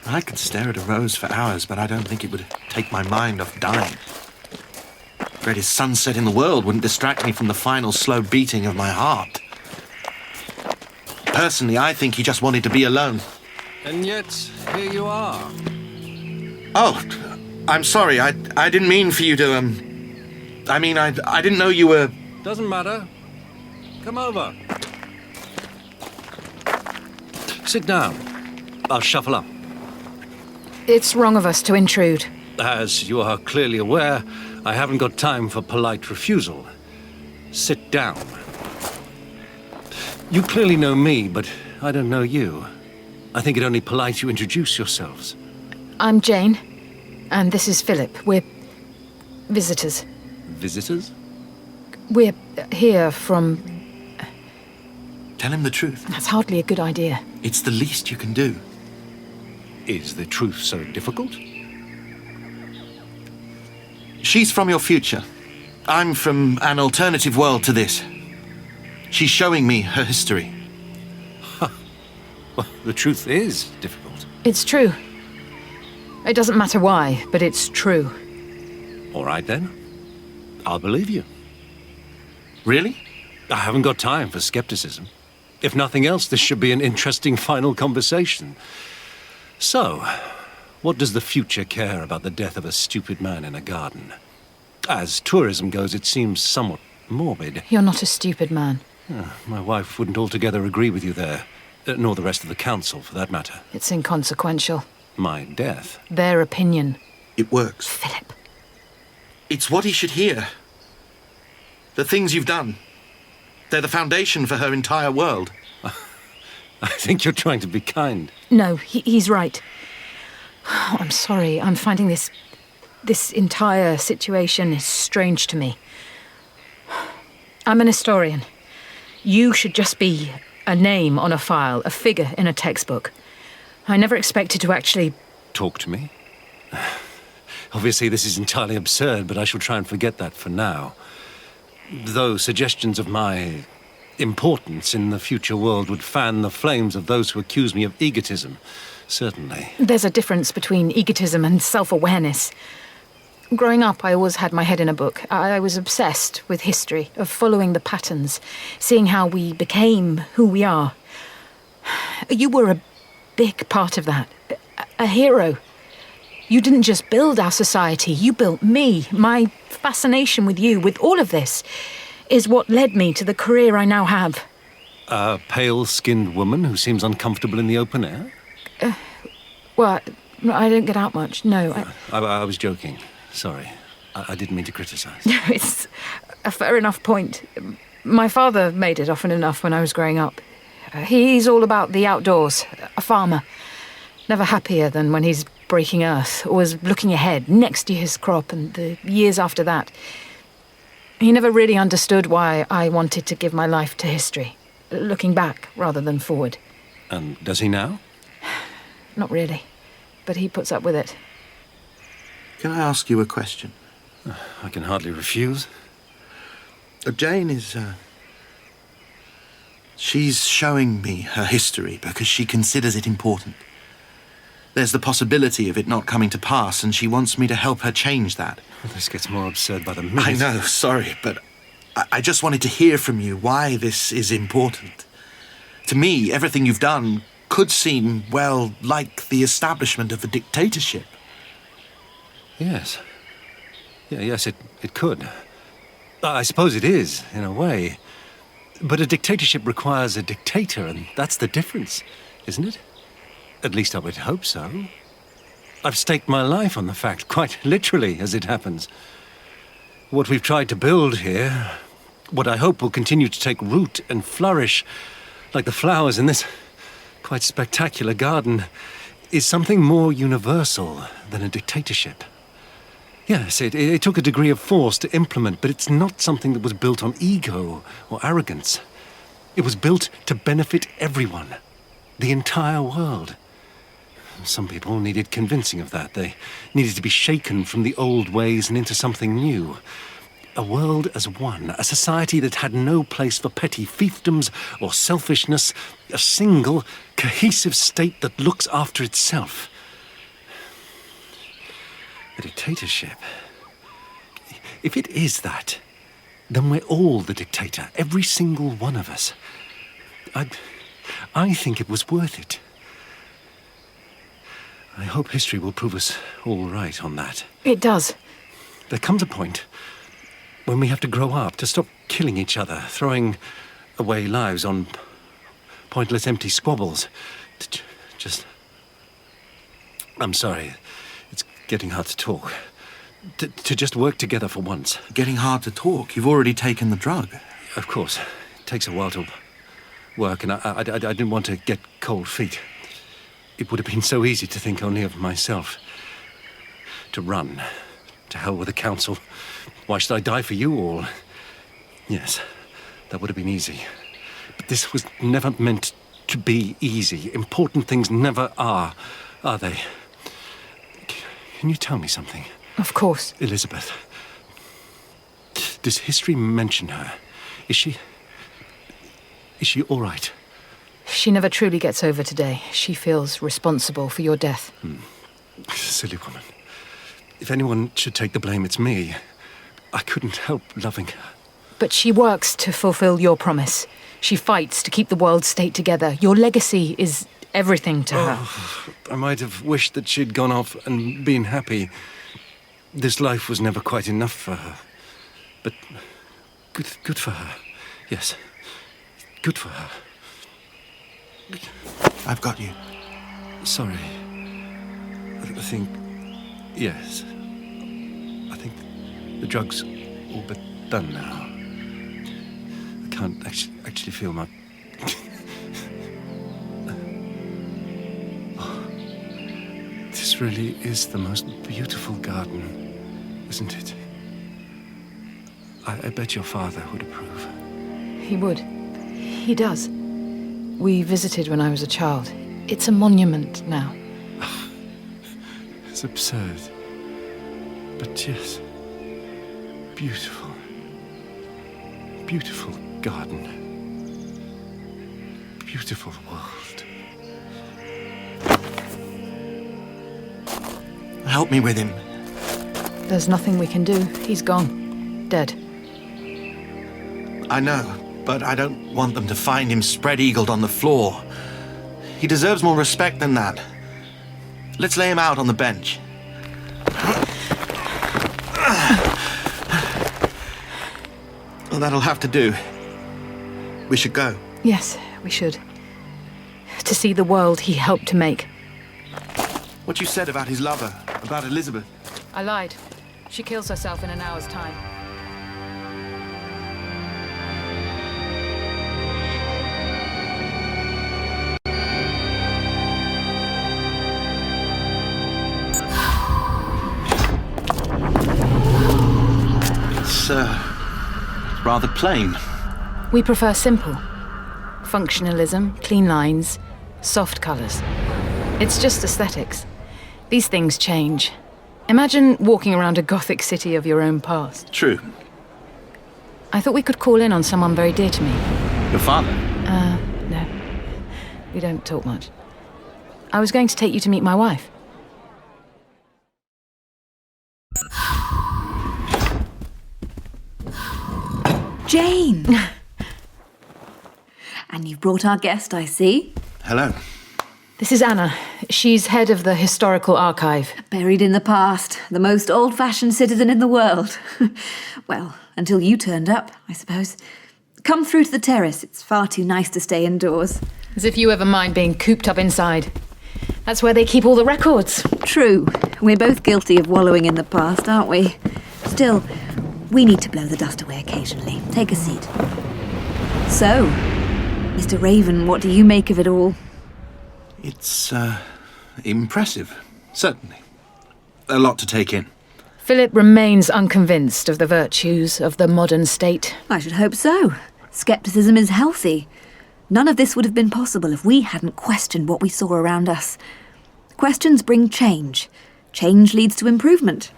A: I could stare at a rose for hours, but I don't think it would take my mind off dying. The greatest sunset in the world wouldn't distract me from the final slow beating of my heart. Personally, I think he just wanted to be alone.
L: And yet, here you are.
A: Oh, I'm sorry. I didn't mean for you to, I didn't know you were...
L: Doesn't matter. Come over. Sit down. I'll shuffle up.
D: It's wrong of us to intrude.
L: As you are clearly aware, I haven't got time for polite refusal. Sit down. You clearly know me, but I don't know you. I think it only polite you introduce yourselves.
D: I'm Jane, and this is Philip. We're visitors.
L: Visitors?
D: We're here from...
A: Tell him the truth.
D: That's hardly a good idea.
A: It's the least you can do.
L: Is the truth so difficult?
A: She's from your future. I'm from an alternative world to this. She's showing me her history.
L: Well, the truth is difficult.
D: It's true. It doesn't matter why, but it's true.
L: All right, then. I'll believe you.
A: Really?
L: I haven't got time for skepticism. If nothing else, this should be an interesting final conversation. So, what does the future care about the death of a stupid man in a garden? As tourism goes, it seems somewhat morbid.
D: You're not a stupid man.
L: My wife wouldn't altogether agree with you there, nor the rest of the council, for that matter.
D: It's inconsequential.
L: My death?
D: Their opinion.
A: It works.
D: Philip.
A: It's what he should hear. The things you've done. They're the foundation for her entire world.
L: I think you're trying to be kind.
D: No, he's right. Oh, I'm sorry. I'm finding this entire situation is strange to me. I'm an historian. You should just be a name on a file, a figure in a textbook. I never expected to actually...
L: Talk to me? Obviously, this is entirely absurd, but I shall try and forget that for now. Though suggestions of my importance in the future world would fan the flames of those who accuse me of egotism, certainly.
D: There's a difference between egotism and self-awareness. Growing up, I always had my head in a book. I was obsessed with history, of following the patterns, seeing how we became who we are. You were a big part of that. A hero. You didn't just build our society, you built me. My fascination with you, with all of this, is what led me to the career I now have.
L: A pale-skinned woman who seems uncomfortable in the open air?
D: Well, I don't get out much, no.
L: I was joking. Sorry. I didn't mean to criticize.
D: It's a fair enough point. My father made it often enough when I was growing up. He's all about the outdoors, a farmer. Never happier than when he's breaking earth, always looking ahead, next year's crop and the years after that. He never really understood why I wanted to give my life to history, looking back rather than forward.
L: And does he now?
D: Not really, but he puts up with it.
A: Can I ask you a question?
L: I can hardly refuse.
A: Jane is, she's showing me her history because she considers it important. There's the possibility of it not coming to pass, and she wants me to help her change that.
L: This gets more absurd by the minute.
A: I know, sorry, but I just wanted to hear from you why this is important. To me, everything you've done could seem, well, like the establishment of a dictatorship.
L: Yes. Yes, it could. I suppose it is, in a way. But a dictatorship requires a dictator, and that's the difference, isn't it? At least I would hope so. I've staked my life on the fact, quite literally, as it happens. What we've tried to build here, what I hope will continue to take root and flourish, like the flowers in this quite spectacular garden, is something more universal than a dictatorship. Yes, it took a degree of force to implement, but it's not something that was built on ego or arrogance. It was built to benefit everyone, the entire world. Some people needed convincing of that. They needed to be shaken from the old ways and into something new. A world as one, a society that had no place for petty fiefdoms or selfishness, a single, cohesive state that looks after itself. A dictatorship. If it is that, then we're all the dictator, every single one of us. I think it was worth it. I hope history will prove us all right on that.
D: It does.
L: There comes a point when we have to grow up, to stop killing each other, throwing away lives on pointless empty squabbles. I'm sorry. It's getting hard to talk. To just work together for once.
A: Getting hard to talk? You've already taken the drug.
L: Of course. It takes a while to work, and I didn't want to get cold feet. It would have been so easy to think only of myself. To run. To hell with the council. Why should I die for you all? Yes, that would have been easy. But this was never meant to be easy. Important things never are they? Can you tell me something?
D: Of course.
L: Elizabeth. Does history mention her? Is she all right?
D: She never truly gets over today. She feels responsible for your death.
L: Silly woman. If anyone should take the blame, it's me. I couldn't help loving her.
D: But she works to fulfill your promise. She fights to keep the world state together. Your legacy is everything to her.
L: I might have wished that she'd gone off and been happy. This life was never quite enough for her. But good for her. Yes. Good for her.
A: I've got you.
L: Sorry. I think... Yes. I think the drug's all but done now. I can't actually feel my... This really is the most beautiful garden, isn't it? I bet your father would approve.
D: He would. He does. We visited when I was a child. It's a monument now.
L: It's absurd. But yes, beautiful. Beautiful garden. Beautiful world.
A: Help me with him.
D: There's nothing we can do. He's gone. Dead.
A: I know, but I don't want them to find him spread-eagled on the floor. He deserves more respect than that. Let's lay him out on the bench. Well, that'll have to do. We should go.
D: Yes, we should. To see the world he helped to make.
A: What you said about his lover, about Elizabeth.
D: I lied. She kills herself in an hour's time.
A: It's, rather plain.
D: We prefer simple. Functionalism, clean lines, soft colours. It's just aesthetics. These things change. Imagine walking around a Gothic city of your own past.
A: True.
D: I thought we could call in on someone very dear to me.
A: Your father?
D: No. We don't talk much. I was going to take you to meet my wife.
H: Jane! And you've brought our guest, I see.
A: Hello.
D: This is Anna. She's head of the Historical Archive.
H: Buried in the past, the most old-fashioned citizen in the world. Well, until you turned up, I suppose. Come through to the terrace. It's far too nice to stay indoors.
D: As if you ever mind being cooped up inside. That's where they keep all the records.
H: True. We're both guilty of wallowing in the past, aren't we? Still, we need to blow the dust away occasionally. Take a seat. So, Mr. Raven, what do you make of it all?
A: It's impressive, certainly. A lot to take in.
D: Philip remains unconvinced of the virtues of the modern state.
H: I should hope so. Skepticism is healthy. None of this would have been possible if we hadn't questioned what we saw around us. Questions bring change. Change leads to improvement.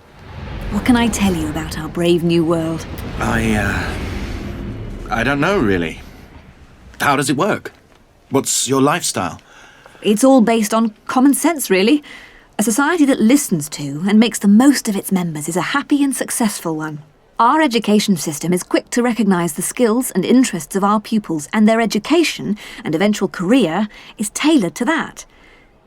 H: What can I tell you about our brave new world?
A: I don't know, really. How does it work? What's your lifestyle?
H: It's all based on common sense, really. A society that listens to and makes the most of its members is a happy and successful one. Our education system is quick to recognise the skills and interests of our pupils, and their education and eventual career is tailored to that.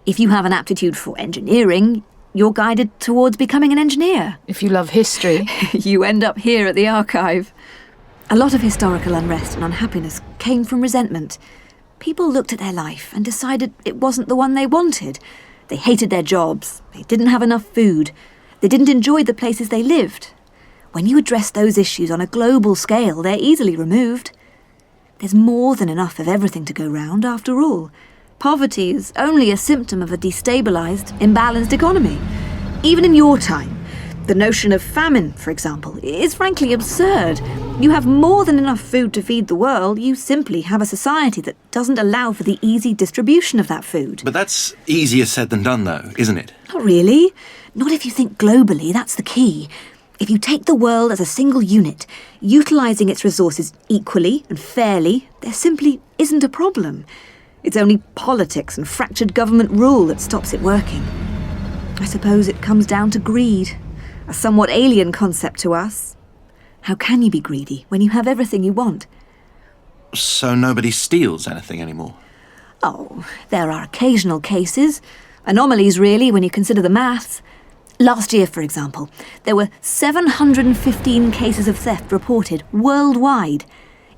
H: If you have an aptitude for engineering, you're guided towards becoming an engineer.
D: If you love history,
H: you end up here at the archive. A lot of historical unrest and unhappiness came from resentment. People looked at their life and decided it wasn't the one they wanted. They hated their jobs, they didn't have enough food, they didn't enjoy the places they lived. When you address those issues on a global scale, they're easily removed. There's more than enough of everything to go round, after all. Poverty is only a symptom of a destabilised, imbalanced economy. Even in your time, the notion of famine, for example, is frankly absurd. You have more than enough food to feed the world, you simply have a society that doesn't allow for the easy distribution of that food.
A: But that's easier said than done, though, isn't it?
H: Not really. Not if you think globally, that's the key. If you take the world as a single unit, utilising its resources equally and fairly, there simply isn't a problem. It's only politics and fractured government rule that stops it working. I suppose it comes down to greed, a somewhat alien concept to us. How can you be greedy when you have everything you want?
A: So nobody steals anything anymore?
H: Oh, there are occasional cases. Anomalies, really, when you consider the maths. Last year, for example, there were 715 cases of theft reported worldwide.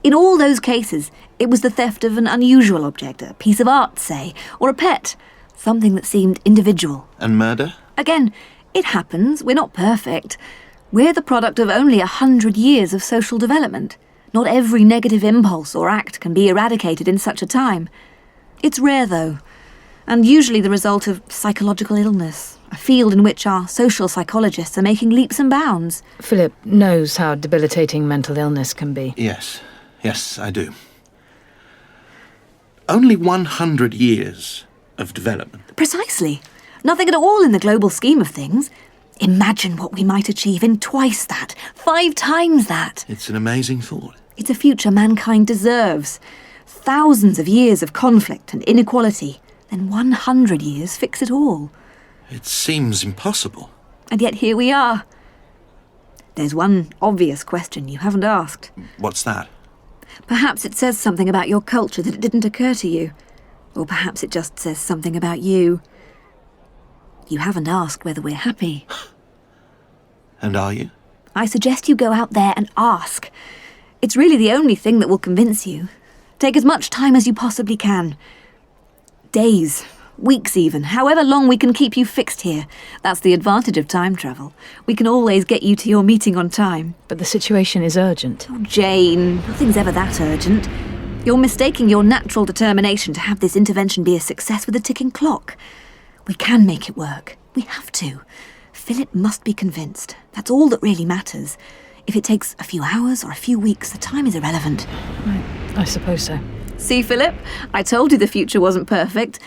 H: In all those cases, it was the theft of an unusual object, a piece of art, say, or a pet, something that seemed individual.
A: And murder?
H: Again, it happens. We're not perfect. We're the product of only 100 years of social development. Not every negative impulse or act can be eradicated in such a time. It's rare, though, and usually the result of psychological illness, a field in which our social psychologists are making leaps and bounds.
D: Philip knows how debilitating mental illness can be.
A: Yes, I do. Only 100 years of development.
H: Precisely. Nothing at all in the global scheme of things. Imagine what we might achieve in twice that, 5 times that.
A: It's an amazing thought.
H: It's a future mankind deserves. Thousands of years of conflict and inequality, then 100 years fix it all.
A: It seems impossible.
H: And yet here we are. There's one obvious question you haven't asked.
A: What's that?
H: Perhaps it says something about your culture that it didn't occur to you. Or perhaps it just says something about you. You haven't asked whether we're happy.
A: And are you?
H: I suggest you go out there and ask. It's really the only thing that will convince you. Take as much time as you possibly can. Days, weeks even, however long we can keep you fixed here. That's the advantage of time travel. We can always get you to your meeting on time.
D: But the situation is urgent.
H: Oh, Jane, nothing's ever that urgent. You're mistaking your natural determination to have this intervention be a success with a ticking clock. We can make it work. We have to. Philip must be convinced. That's all that really matters. If it takes a few hours or a few weeks, the time is irrelevant.
D: I suppose so.
H: See, Philip? I told you the future wasn't perfect.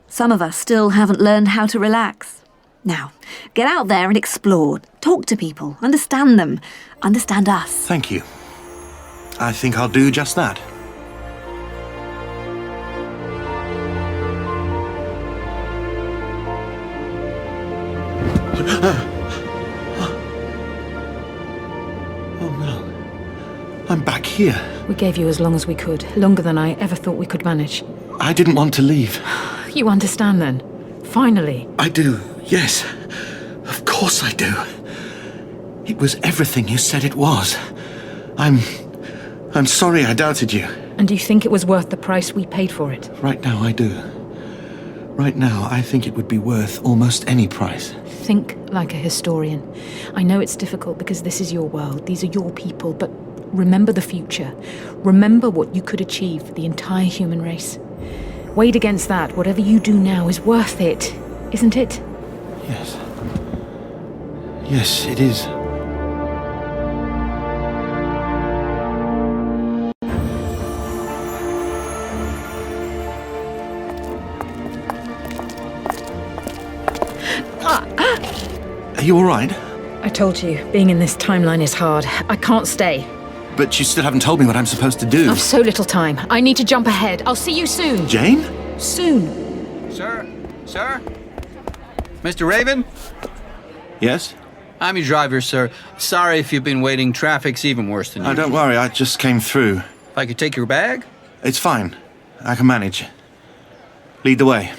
H: Some of us still haven't learned how to relax. Now, get out there and explore. Talk to people. Understand them. Understand us.
A: Thank you. I think I'll do just that. Oh no. I'm back here.
D: We gave you as long as we could, longer than I ever thought we could manage.
A: I didn't want to leave.
D: You understand then? Finally.
A: I do, yes. Of course I do. It was everything you said it was. I'm sorry I doubted you.
D: And do you think it was worth the price we paid for it?
A: Right now I do. Right now I think it would be worth almost any price.
D: Think like a historian. I know it's difficult because this is your world, these are your people, but remember the future. Remember what you could achieve for the entire human race. Weighed against that, whatever you do now is worth it. isn't it?
A: Yes. Yes, it is. Are you all right?
D: I told you, being in this timeline is hard. I can't stay.
A: But you still haven't told me what I'm supposed to do.
D: I've so little time. I need to jump ahead. I'll see you soon.
A: Jane?
D: Soon.
E: Sir? Sir? Mr. Raven?
A: Yes?
E: I'm your driver, sir. Sorry if you've been waiting. Traffic's even worse than
A: Oh, don't worry, I just came through.
E: If I could take your bag?
A: It's fine. I can manage. Lead the way.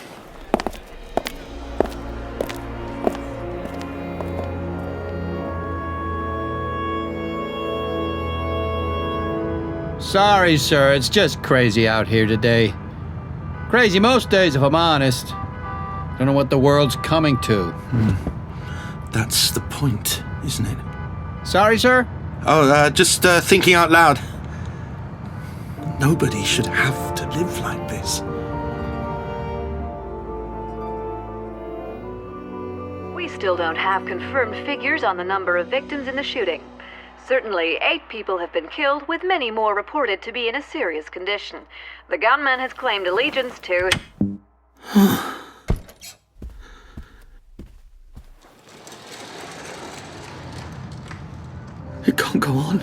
E: Sorry, sir. It's just crazy out here today. Crazy most days, if I'm honest. Don't know what the world's coming to.
A: That's the point, isn't it?
E: Sorry, sir?
A: Oh, just thinking out loud. Nobody should have to live like this.
C: We still don't have confirmed figures on the number of victims in the shooting. Certainly, 8 people have been killed, with many more reported to be in a serious condition. The gunman has claimed allegiance to...
A: It can't go on.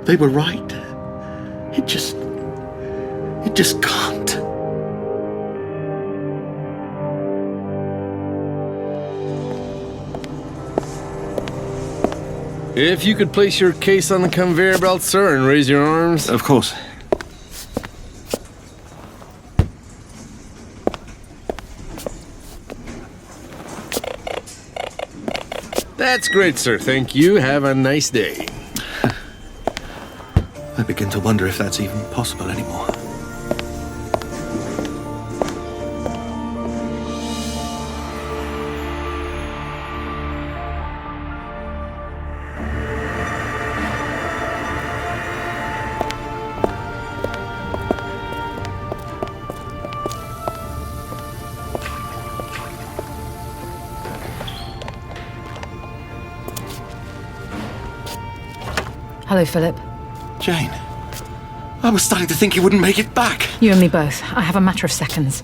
A: They were right. It just can't.
B: If you could place your case on the conveyor belt, sir, and raise your arms.
A: Of course.
B: That's great, sir. Thank you. Have a nice day.
A: I begin to wonder if that's even possible anymore.
D: Hello, Philip.
A: Jane, I was starting to think you wouldn't make it back.
D: You and me both. I have a matter of seconds.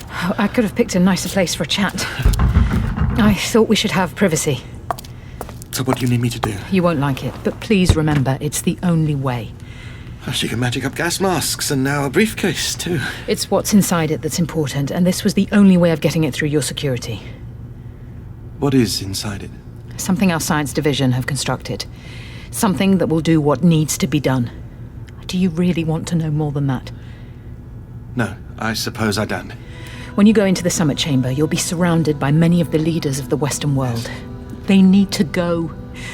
D: I could have picked a nicer place for a chat. I thought we should have privacy.
A: So what do you need me to do?
D: You won't like it, but please remember, it's the only way.
A: Oh, she can magic up gas masks and now a briefcase, too.
D: It's what's inside it that's important, and this was the only way of getting it through your security.
A: What is inside it?
D: Something our science division have constructed. Something that will do what needs to be done. Do you really want to know more than that?
A: No, I suppose I don't.
D: When you go into the summit chamber, you'll be surrounded by many of the leaders of the Western world. They need to go.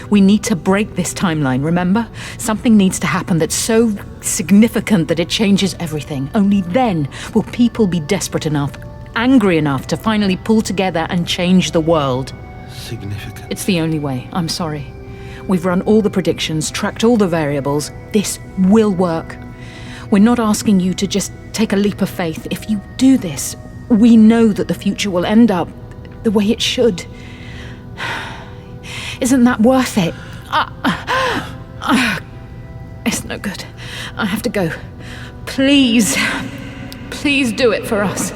D: We need to break this timeline, remember? Something needs to happen that's so significant that it changes everything. Only then will people be desperate enough, angry enough to finally pull together and change the world.
A: Significant?
D: It's the only way. I'm sorry. We've run all the predictions, tracked all the variables. This will work. We're not asking you to just take a leap of faith. If you do this, we know that the future will end up the way it should. Isn't that worth it? It's no good. I have to go. Please. Please do it for us.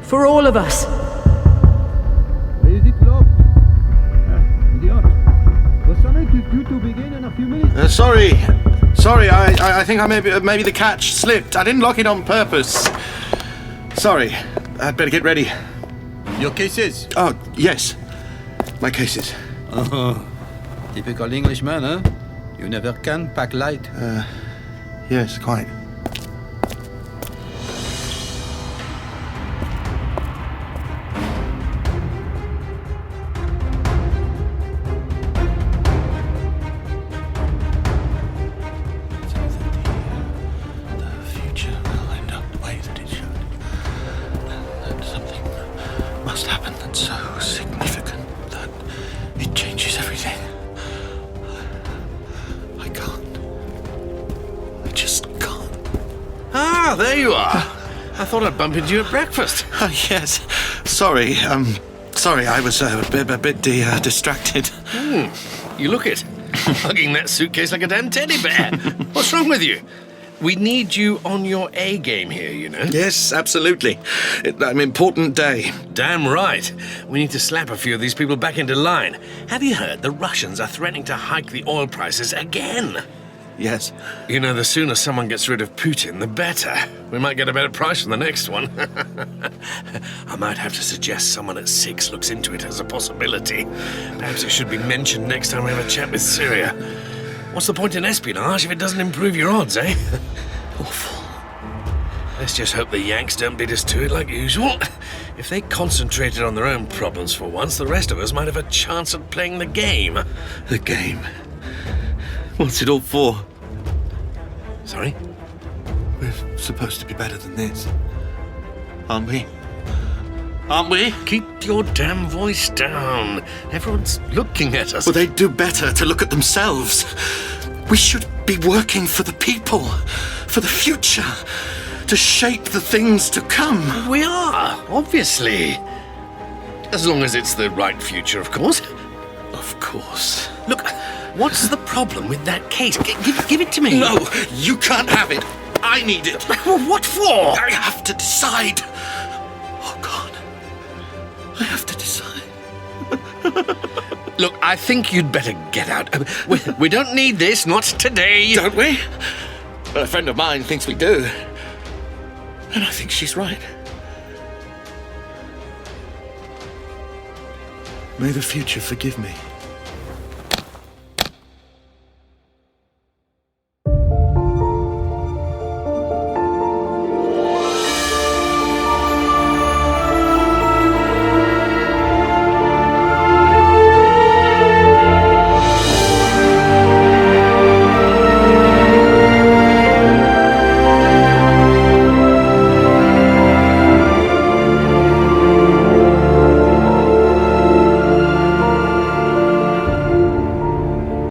D: For all of us.
E: Is it locked? Idiot. The summit is due to begin in a few minutes.
A: Sorry, I think maybe the catch slipped. I didn't lock it on purpose. Sorry, I'd better get ready.
E: Your cases?
A: Oh, yes. My cases.
E: Oh, typical Englishman, huh? You never can pack light.
A: Yes, quite. Must happen that's so significant that it changes everything. I can't. I just can't.
B: Ah, there you are. I thought I'd bump into you at breakfast.
A: Oh, yes. Sorry, I was a bit distracted.
B: You look it. Hugging that suitcase like a damn teddy bear. What's wrong with you? We need you on your A game here, you know?
A: Yes, absolutely. An important day.
B: Damn right. We need to slap a few of these people back into line. Have you heard the Russians are threatening to hike the oil prices again?
A: Yes.
B: You know, the sooner someone gets rid of Putin, the better. We might get a better price on the next one. I might have to suggest someone at 6 looks into it as a possibility. Perhaps it should be mentioned next time we have a chat with Syria. What's the point in espionage if it doesn't improve your odds, eh? Awful. Let's just hope the Yanks don't beat us to it like usual. If they concentrated on their own problems for once, the rest of us might have a chance at playing the game.
A: The game? What's it all for?
B: Sorry?
A: We're supposed to be better than this. Aren't we? Aren't we?
B: Keep your damn voice down. Everyone's looking at us.
A: Well, they'd do better to look at themselves. We should be working for the people, for the future, to shape the things to come.
B: We are, obviously. As long as it's the right future, of course.
A: Of course.
B: Look, what's the problem with that case? Give it to me.
A: No, you can't have it. I need it.
B: What for?
A: I have to decide. Oh, God. I have to decide.
B: Look, I think you'd better get out. We don't need this, not today.
A: Don't we? Well, a friend of mine thinks we do. And I think she's right. May the future forgive me.